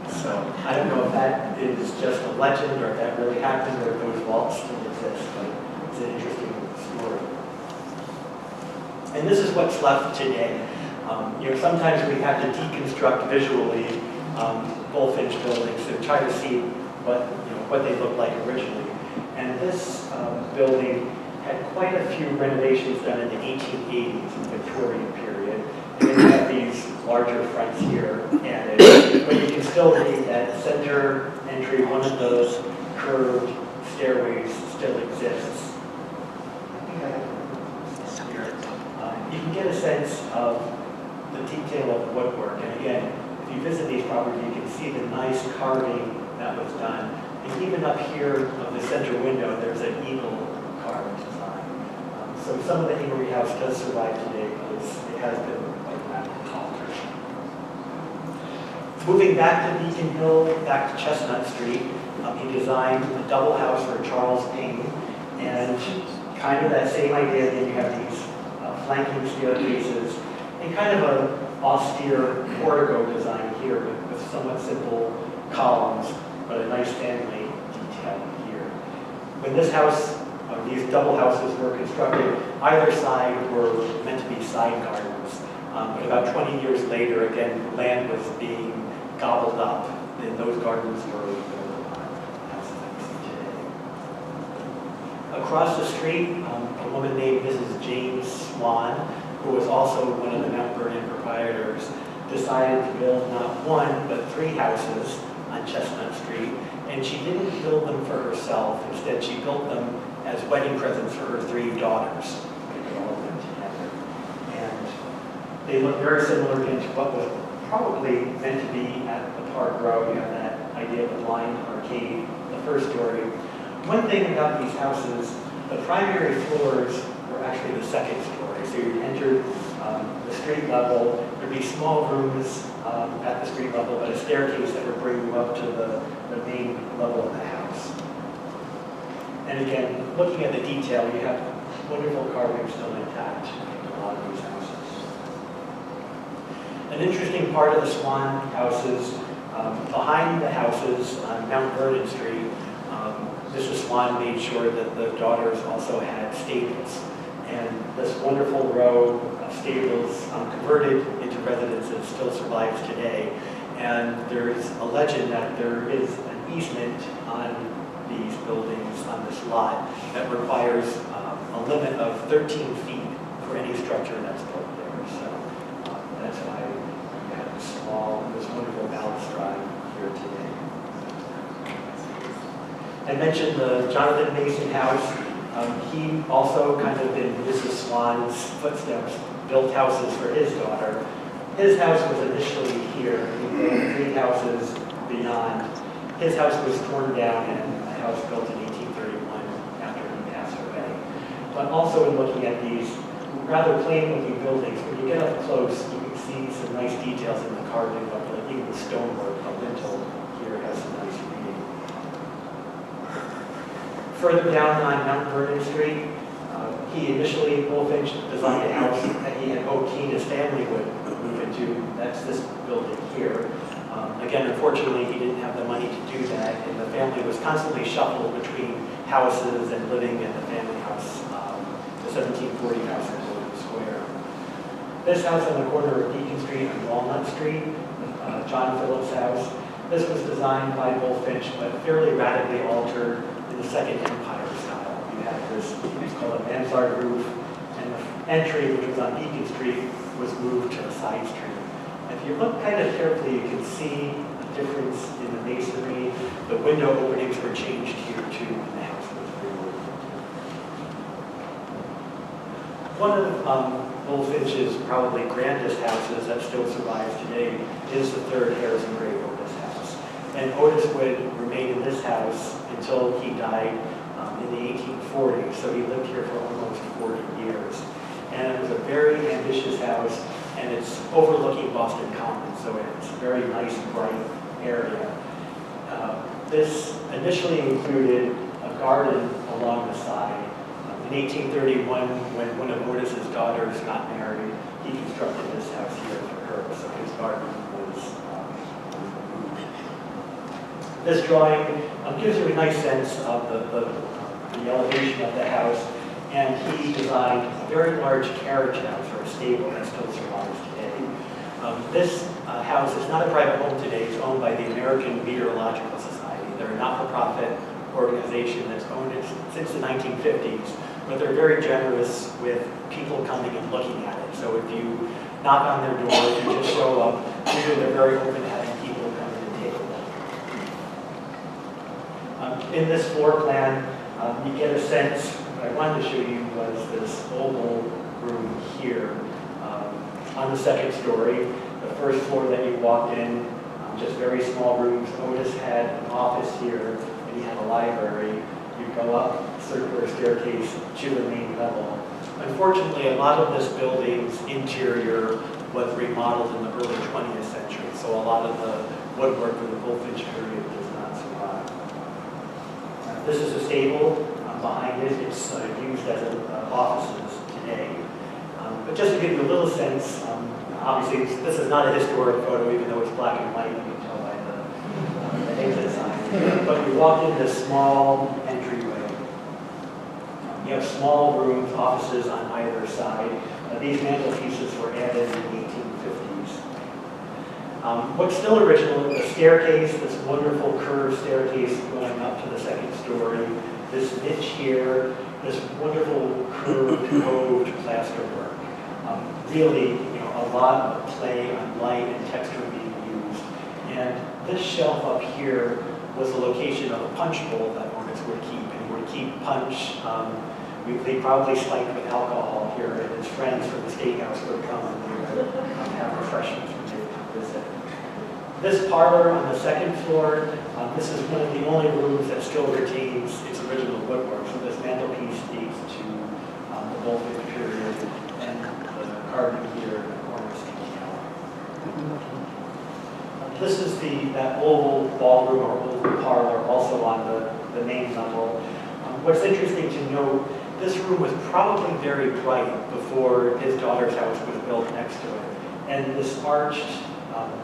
So I don't know if that is just a legend or if that really happened or if those vaults still exist, but it's an interesting story. And this is what's left today. Sometimes we have to deconstruct visually Bulfinch buildings to try to see what they looked like originally. And this building had quite a few renovations done in the 1880s, the Victorian period. And then you have these larger fronts here added. But you can still read that center entry, one of those curved stairways still exists. You can get a sense of the detail of woodwork. And again, if you visit these properties, you can see the nice carving that was done. And even up here of the center window, there's an eagle carved design. So some of the Amory house does survive today, but it has been quite rapidly altered. Moving back to Beacon Hill, back to Chestnut Street, he designed a double house for Charles Payne, and kind of that same idea that you have these flanking staircases, and kind of austere portico design here with somewhat simple columns, but a nice family detail here. When this house, these double houses were constructed, either side were meant to be side gardens. But about 20 years later, again, land was being gobbled up, and those gardens were built on houses that we see today. Across the street, a woman named Mrs. James Swan, who was also one of the Mount Vernon proprietors, decided to build not one, but 3 houses on Chestnut Street. And she didn't build them for herself. Instead, she built them as wedding presents for her 3 daughters. They all lived together. And they look very similar to what was probably meant to be at the Park Row. You have that idea of the blind arcade, the first story. One thing about these houses, the primary floors were actually the second story. So you entered the street level. There'd be small rooms at the street level, but a staircase that would bring you up to the main level of the house. And again, looking at the detail, you have wonderful carving still intact in a lot of these houses. An interesting part of the Swan houses, behind the houses on Mount Vernon Street, Mrs. Swan made sure that the daughters also had stables. And this wonderful row of stables converted into residences still survives today. And there is a legend that there is an easement on these buildings, on this lot, that requires a limit of 13 feet for any structure that's built there. So that's why we have this wonderful balustrade here today. I mentioned the Jonathan Mason house. He also, kind of in Mrs. Swan's footsteps, built houses for his daughter. His house was initially here. He built 3 houses beyond. His house was torn down and a house built in 1831 after he passed away. But also in looking at these rather plain-looking buildings, when you get up close, you can see some nice details in the carving of even the stonework. The lintel here has some nice reading. Further down on Mount Vernon Street, he initially, Bulfinch, designed a house that he had hoped he and his family would move into. That's this building here. Again, unfortunately, he didn't have the money to do that, and the family was constantly shuffled between houses and living in the family house, the 1740 house in William Square. This house on the corner of Beacon Street and Walnut Street, John Phillips' house, this was designed by Bulfinch, but fairly radically altered in the Second Empire style. You had this, it's called a mansard roof, and the entry, which was on Beacon Street, was moved to a side street. If you look kind of carefully, you can see the difference in the masonry. The window openings were changed here too when the house was removed. One of Bulfinch's probably grandest houses that still survives today is the 3rd Harrison Gray Otis house. And Otis would remain in this house until he died in the 1840s, so he lived here for almost 40 years. And it was a very ambitious house, and it's overlooking Boston Common, so it's a very nice, bright area. This initially included a garden along the side. In 1831, when one of Otis's daughters got married, he constructed this house here for her, so his garden was removed. This drawing gives you a nice sense of the elevation of the house, and he designed a very large carriage house, or a stable, that still survives today. This house is not a private home today. It's owned by the American Meteorological Society. They're a not-for-profit organization that's owned it since the 1950s, but they're very generous with people coming and looking at it. So if you knock on their door, if you just show up, usually they're very open to having people come in and take a look. In this floor plan, you get a sense. What I wanted to show you was this oval room here on the 2nd story. The first floor that you walked in, just very small rooms. Otis had an office here, and he had a library. You go up a circular staircase to the main level. Unfortunately, a lot of this building's interior was remodeled in the early 20th century, so a lot of the woodwork from the Bulfinch period does not survive. This is a stable behind it. It's used as offices today. But just to give you a little sense, Obviously, this is not a historic photo, even though it's black and white, you can tell by the exit sign. But we walk in this small entryway. You have small rooms, offices on either side. These mantelpieces were added in the 1850s. What's still original is the staircase, this wonderful curved staircase going up to the second story, this niche here, this wonderful curved, coved plasterwork. Really, a lot of play on light and texture being used. And this shelf up here was the location of a punch bowl that Otis would keep. And he would keep punch. They probably spiked with alcohol here, and his friends from the steakhouse would come and they would have refreshments when they would visit. This parlor on the second floor, this is one of the only rooms that still retains its original woodwork. So this mantelpiece dates to the Bulfinch period, and the carving here in the corner stands out. This is that oval ballroom or oval parlor, also on the main level. What's interesting to note, this room was probably very bright before his daughter's house was built next to it. And this arched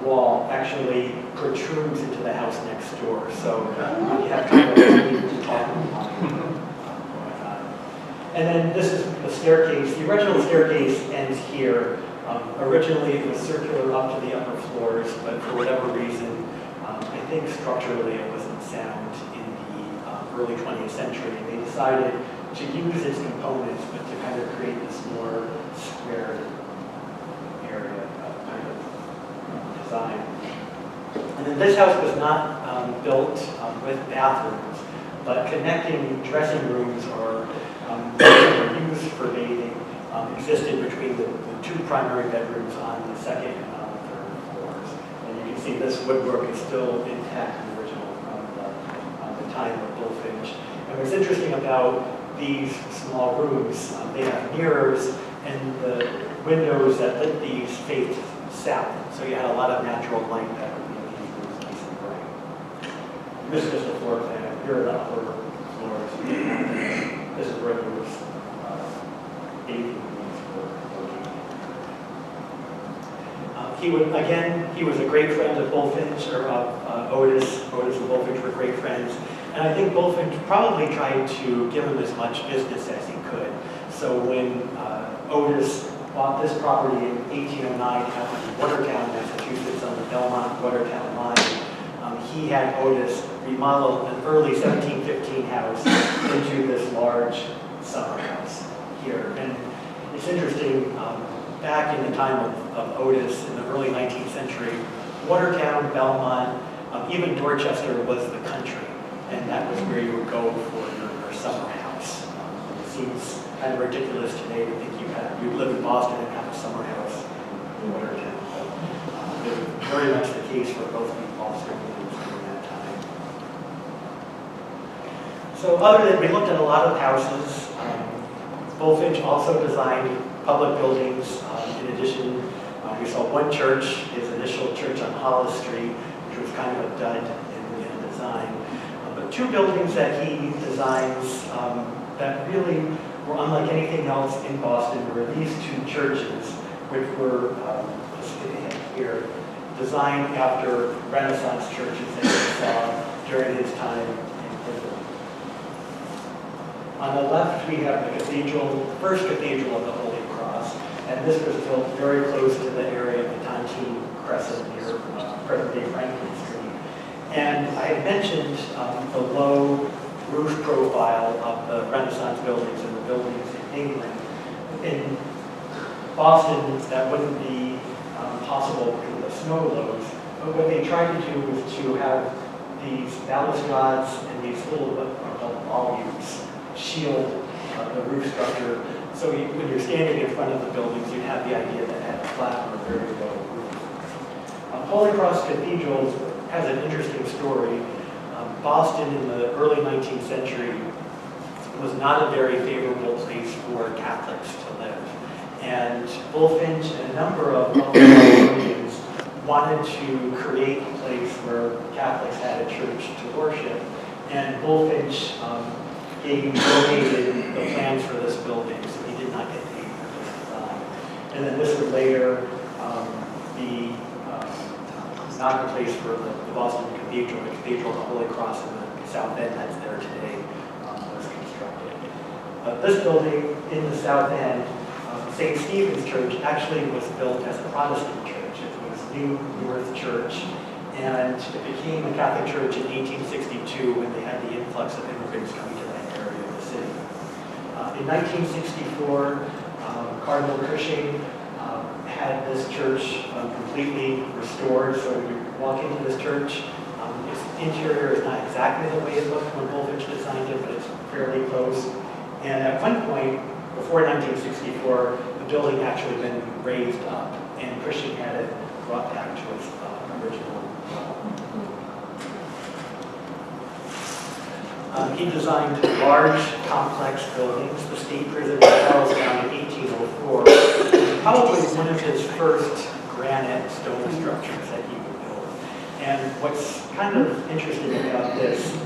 wall actually protrudes into the house next door. So you have kind of a talking going on. And then this is the staircase. The original staircase ends here. Originally it was circular up to the upper floors, but for whatever reason, I think structurally it wasn't sound in the early 20th century. And they decided to use its components, but to kind of create this more square area kind of design. And then this house was not built with bathrooms, but connecting dressing rooms or used for bathing existed between the two primary bedrooms on the second and third floors. And you can see this woodwork is still intact and original from the time of Bulfinch. And what's interesting about these small rooms, they have mirrors, and the windows that lit these faced south. So you had a lot of natural light that would make these rooms nice and bright. This is just a floor plan. Here are the upper floors. This is where there was bathing rooms were located. He was a great friend of Bulfinch, or Otis. Otis and Bulfinch were great friends. And I think Bulfinch probably tried to give him as much business as he could. So when Otis bought this property in 1809 out in Watertown, Massachusetts, on the Belmont-Watertown line, he had Otis remodel an early 1715 house into this large summer house here. And it's interesting, back in the time of Otis in the early 19th century, Watertown, Belmont, even Dorchester was the country. And that was where you would go for your summer house. It seems kind of ridiculous today to think you'd live in Boston and have a summer house in Watertown. But it was very much the case for both the Bostonians during that time. So other than, we looked at a lot of houses. Bulfinch also designed public buildings. In addition, we saw one church, his initial church on Hollis Street, which was kind of a dud in design. But two buildings that he designs that really were unlike anything else in Boston were these two churches, which were, here, designed after Renaissance churches that he saw during his time in Italy. On the left, we have the cathedral, the first cathedral of the Holy Cross, and this was built very close to the area of the Tontine Crescent near present-day Franklin Street. And I had mentioned the low roof profile of the Renaissance buildings and the buildings in England. In Boston, that wouldn't be possible because of the snow loads, but what they tried to do was to have these balustrades and these little volutes shield the roof structure. So when you're standing in front of the buildings, you'd have the idea that it had a flat or very low roof. Holy Cross Cathedral has an interesting story. Boston in the early 19th century was not a very favorable place for Catholics to live. And Bulfinch and a number of Bostonians wanted to create a place where Catholics had a church to worship. And Bulfinch donated the plans for this building, so he did not get paid for this design. And then this would later not the place for the Boston Cathedral. The Cathedral, the Holy Cross in the south end that's there today, was constructed. This building in the south end, St. Stephen's Church, actually was built as a Protestant church. It was New North Church, and it became a Catholic church in 1862 when they had the influx of immigrants coming to that area of the city. In 1964, Cardinal Cushing had this church completely restored. So you walk into this church, its interior is not exactly the way it looked when Bulfinch designed it, but it's fairly close. And at one point, before 1964, the building actually been raised up, and Cushing had it brought back to its original. He designed large, complex buildings. The state prison in Charlestown in 1804 was probably one of his first granite stone structures that he would build. And what's kind of interesting about this,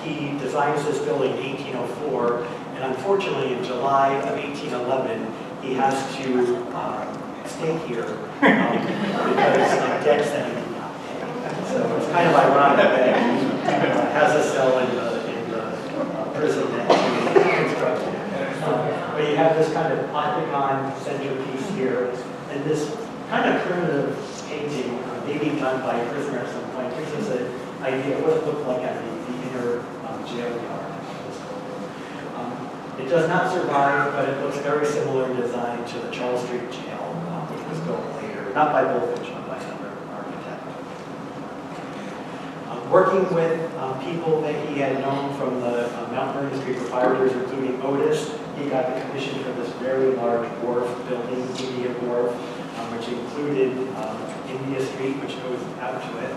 he designs this building in 1804, and unfortunately in July of 1811, he has to stay here because of debts that he did not pay. So it's kind of ironic that he has a cell in the prison that he constructed. But you have this kind of octagon centerpiece here, and this kind of primitive painting, maybe done by a prisoner at some point, gives us an idea of what it looked like at the inner jail yard. It does not survive, but it looks very similar in design to the Charles Street Jail, which was built later, not by Bulfinch, but by another architect. Working with people that he had known from the Mount Vernon Street proprietors, including Otis, he got the commission for this very large wharf building, India Wharf, which included India Street, which goes out to it.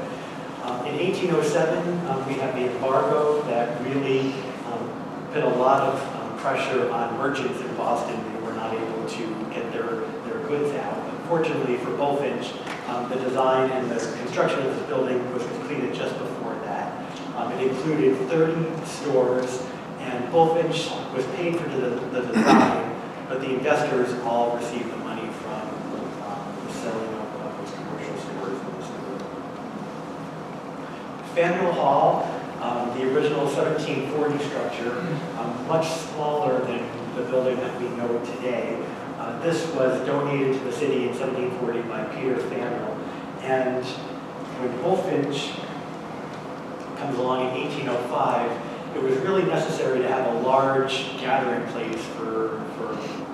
In 1807, we have the embargo that really put a lot of pressure on merchants in Boston. They were not able to get their goods out. Unfortunately for Bulfinch, the design and the construction of this building was completed just before that. It included 30 stores, and Bulfinch was paid for the design, but the investors all received the money from the selling of those commercial stores in this building. Faneuil Hall, the original 1740 structure, much smaller than the building that we know today. This was donated to the city in 1740 by Peter Faneuil, and when Bulfinch comes along in 1805, it was really necessary to have a large gathering place for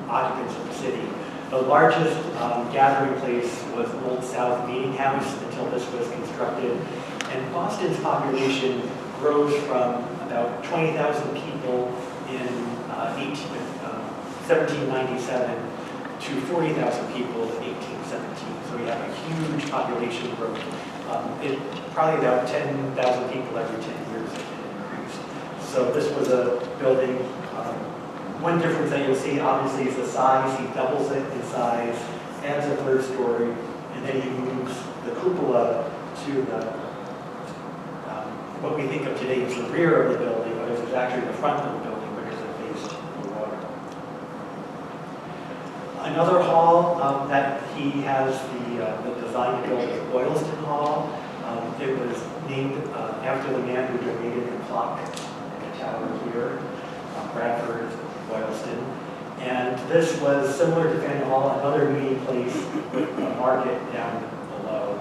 occupants of the city. The largest gathering place was Old South Meeting House until this was constructed, and Boston's population grows from about 20,000 people in 1797 to 40,000 people in 1817. So we have a huge population growth. Probably about 10,000 people every 10 years it increased. So this was a building. One difference that you'll see obviously is the size. He doubles it in size, adds a third story, and then he moves the cupola to the what we think of today as the rear of the building, but it was actually the front of the building because it faced the water. Another hall that he has the design to build is Boylston Hall. It was named after the man who donated the clock in the tower here, Bradford Boylston. And this was similar to Faneuil Hall, another meeting place with a market down below.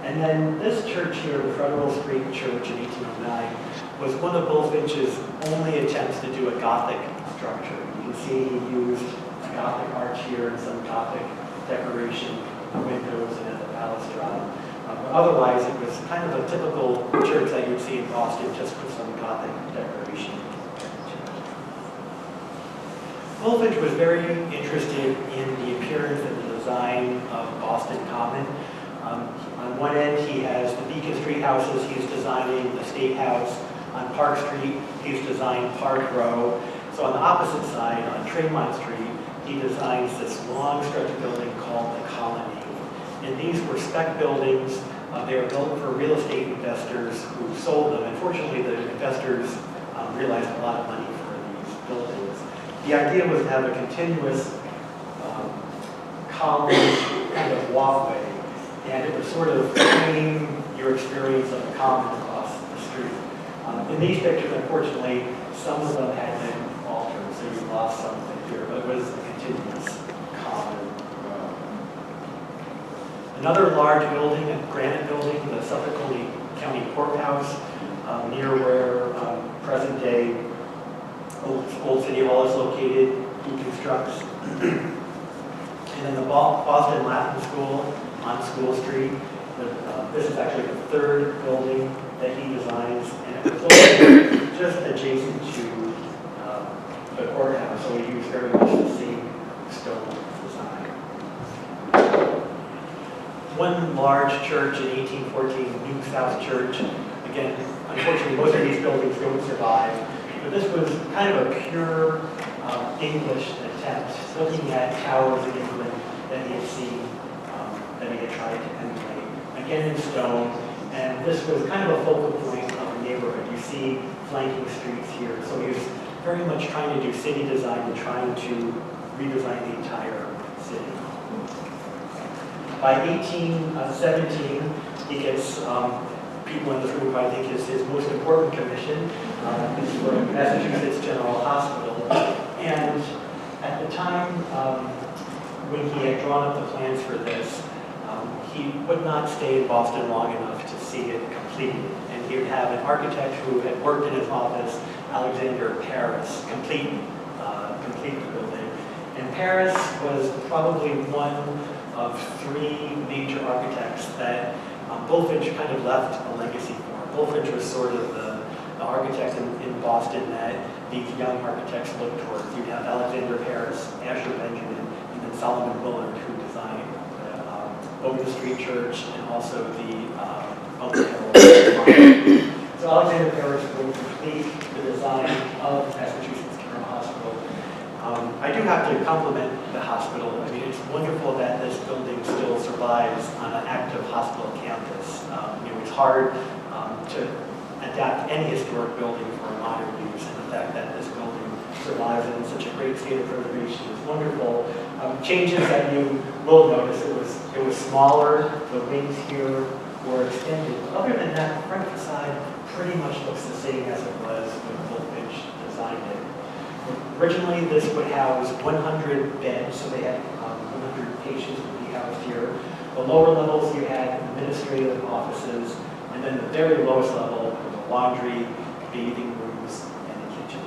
And then this church here, the Federal Street Church in 1809, was one of Bulfinch's only attempts to do a Gothic structure. You can see he used a Gothic arch here and some Gothic decoration, windows and a balustrade. Otherwise, it was kind of a typical church that you'd see in Boston, just with some Gothic decoration. Bulfinch was very interested in the appearance and the design of Boston Common. On one end, he has the Beacon Street houses. He's designing the State House. On Park Street, he's designed Park Row. So on the opposite side, on Tremont Street, he designs this long stretch of building called the Colony. And these were spec buildings. They were built for real estate investors who sold them. Unfortunately, the investors realized a lot of money for these buildings. The idea was to have a continuous column kind of walkway. and it would sort of frame your experience of the common across the street. In these pictures, unfortunately, some of them had been altered, so you lost some of it here, but it was a continuous common row. Another large building, a granite building, the Suffolk County Courthouse, near where present-day Old City Hall is located, he constructs. And then the Boston Latin School on School Street. This is actually the third building that he designs, and it was located just adjacent to the courthouse, so we use very much the same stone design. One large church in 1814, New South Church. Again, unfortunately, most of these buildings don't survive, but this was kind of a pure English attempt, looking at towers in England that he had seen, that he had tried to emulate, again in stone. And this was kind of a focal point of the neighborhood. You see flanking streets here. So he was very much trying to do city design and trying to redesign the entire city. By 1817, he gets people in this room who I think is his most important commission. This is for Massachusetts General Hospital. And at the time when he had drawn up the plans for this, he would not stay in Boston long enough to see it completed. And he would have an architect who had worked in his office, Alexander Paris, complete the building. And Paris was probably one of three major architects that Bulfinch kind of left a legacy for. Bulfinch was sort of the architect in Boston that these young architects looked towards. You'd have Alexander Paris, Asher Benjamin, and then Solomon Willard, who designed Otis Street Church and also the Untitled. So Alexander Paris will complete the design of Massachusetts General Hospital. I do have to compliment the hospital. I mean, it's wonderful that this building still survives on an active hospital campus. It's hard to adapt any historic building for modern use, and the fact that this building survives in such a great state of preservation is wonderful. Changes that you will notice, it was smaller, the wings here were extended. Other than that, the front facade pretty much looks the same as it was when Bulfinch designed it. Originally, this would house 100 beds, so they had 100 patients would be housed here. The lower levels, you had administrative offices, and then the very lowest level, the laundry, bathing rooms, and the kitchen.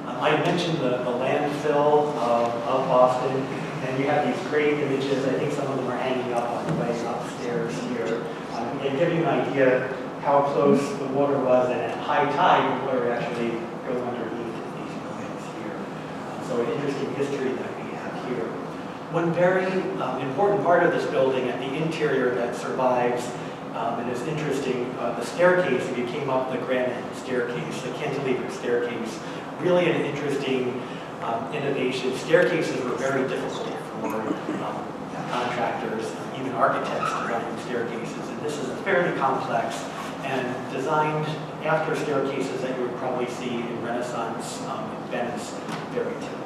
I mentioned the landfill of Boston, and you have these great images. I think some of them are hanging up on the way upstairs here. And give you an idea how close the water was, and at high tide, the water actually goes underneath these buildings here. So an interesting history that we have here. One very important part of this building at the interior that survives and is interesting, the staircase, if you came up the granite staircase, the cantilever staircase, really an interesting innovation. Staircases were very difficult for contractors, even architects designing staircases, and this is a fairly complex and designed after staircases that you would probably see in Renaissance in Venice, very typical.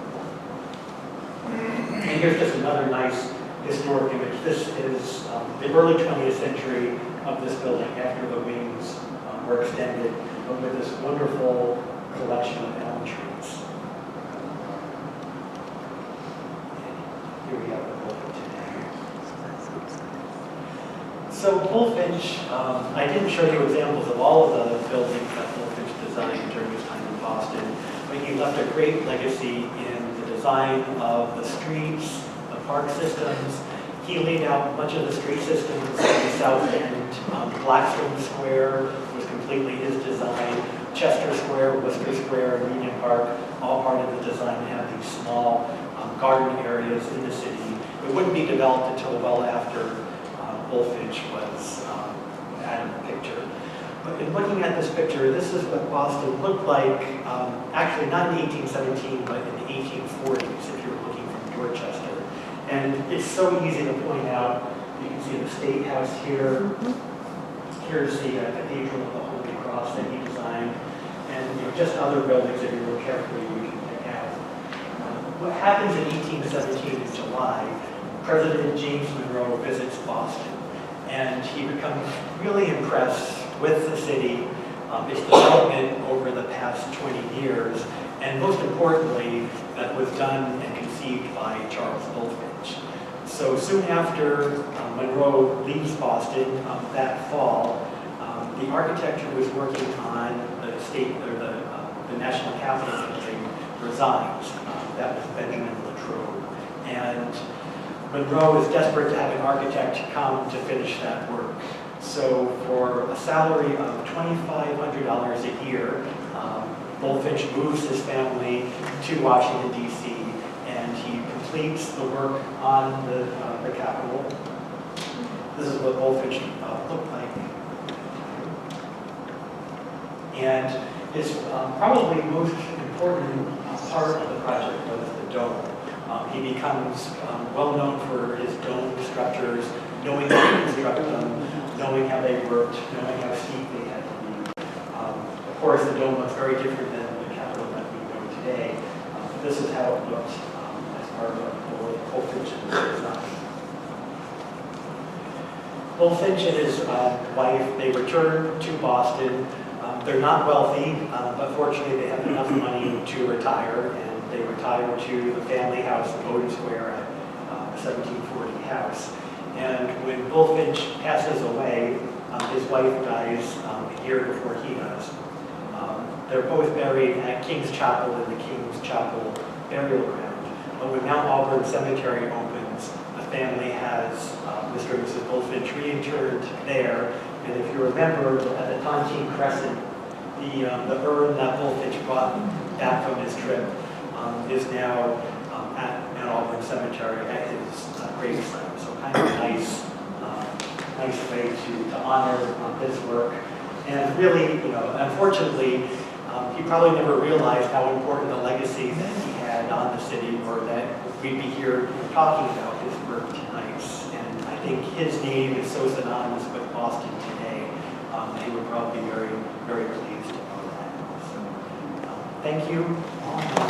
And here's just another nice historic image. This is the early 20th century of this building after the wings were extended, with this wonderful collection of elm trees. Here we have the building today. So Bulfinch, I didn't show you examples of all of the buildings that Bulfinch designed during his time in Boston, but he left a great legacy in the design of the streets, the park systems. He laid out much of the street systems in the South End. Blackstone Square was completely his design. Chester Square, Worcester Square, and Union Park, all part of the design to have these small garden areas in the city. It wouldn't be developed until well after Bulfinch was out of the picture. But in looking at this picture, this is what Boston looked like, actually not in 1817, but in the 1840s, if you were looking from Dorchester. And it's so easy to point out. You can see the State House here. Here's the Cathedral of the Holy Cross that he designed. And just other buildings that you look carefully you can pick out. What happens in 1817 in July, President James Monroe visits Boston, and he becomes really impressed with the city, its development over the past 20 years, and most importantly, that was done and conceived by Charles Bulfinch. So soon after Monroe leaves Boston that fall, the architect who was working on the state or the national capital building resigns. That was Benjamin Latrobe, and Monroe is desperate to have an architect come to finish that work. So for a salary of $2,500 a year, Bulfinch moves his family to Washington, D.C., and he completes the work on the Capitol. This is what Bulfinch looked like. And his probably most important part of the project was the dome. He becomes well known for his dome structures, knowing how to construct them, knowing how they worked, knowing how steep they had to be. Of course, the dome looks very different than the Capitol that we know today. This is how it looked as part of Bulfinch's design. Bulfinch and his wife, they return to Boston. They're not wealthy, but fortunately they have enough money to retire, and they retire to the family house in Otis Square at the 1740 house. And when Bulfinch passes away, his wife dies a year before he does. They're both buried at King's Chapel in the King's Chapel burial ground. But when Mount Auburn Cemetery opens, the family has Mr. and Mrs. Bulfinch reinterred there. And if you remember, at the Tontine Crescent, the urn that Bulfinch brought back from his trip is now at Mount Auburn Cemetery at his gravesite. So kind of a nice way to honor his work. And really, unfortunately, he probably never realized how important the legacy that he had on the city, or that we'd be here talking about his work tonight. And I think his name is so synonymous with Boston today. He would probably be very, very pleased to know that. So, thank you.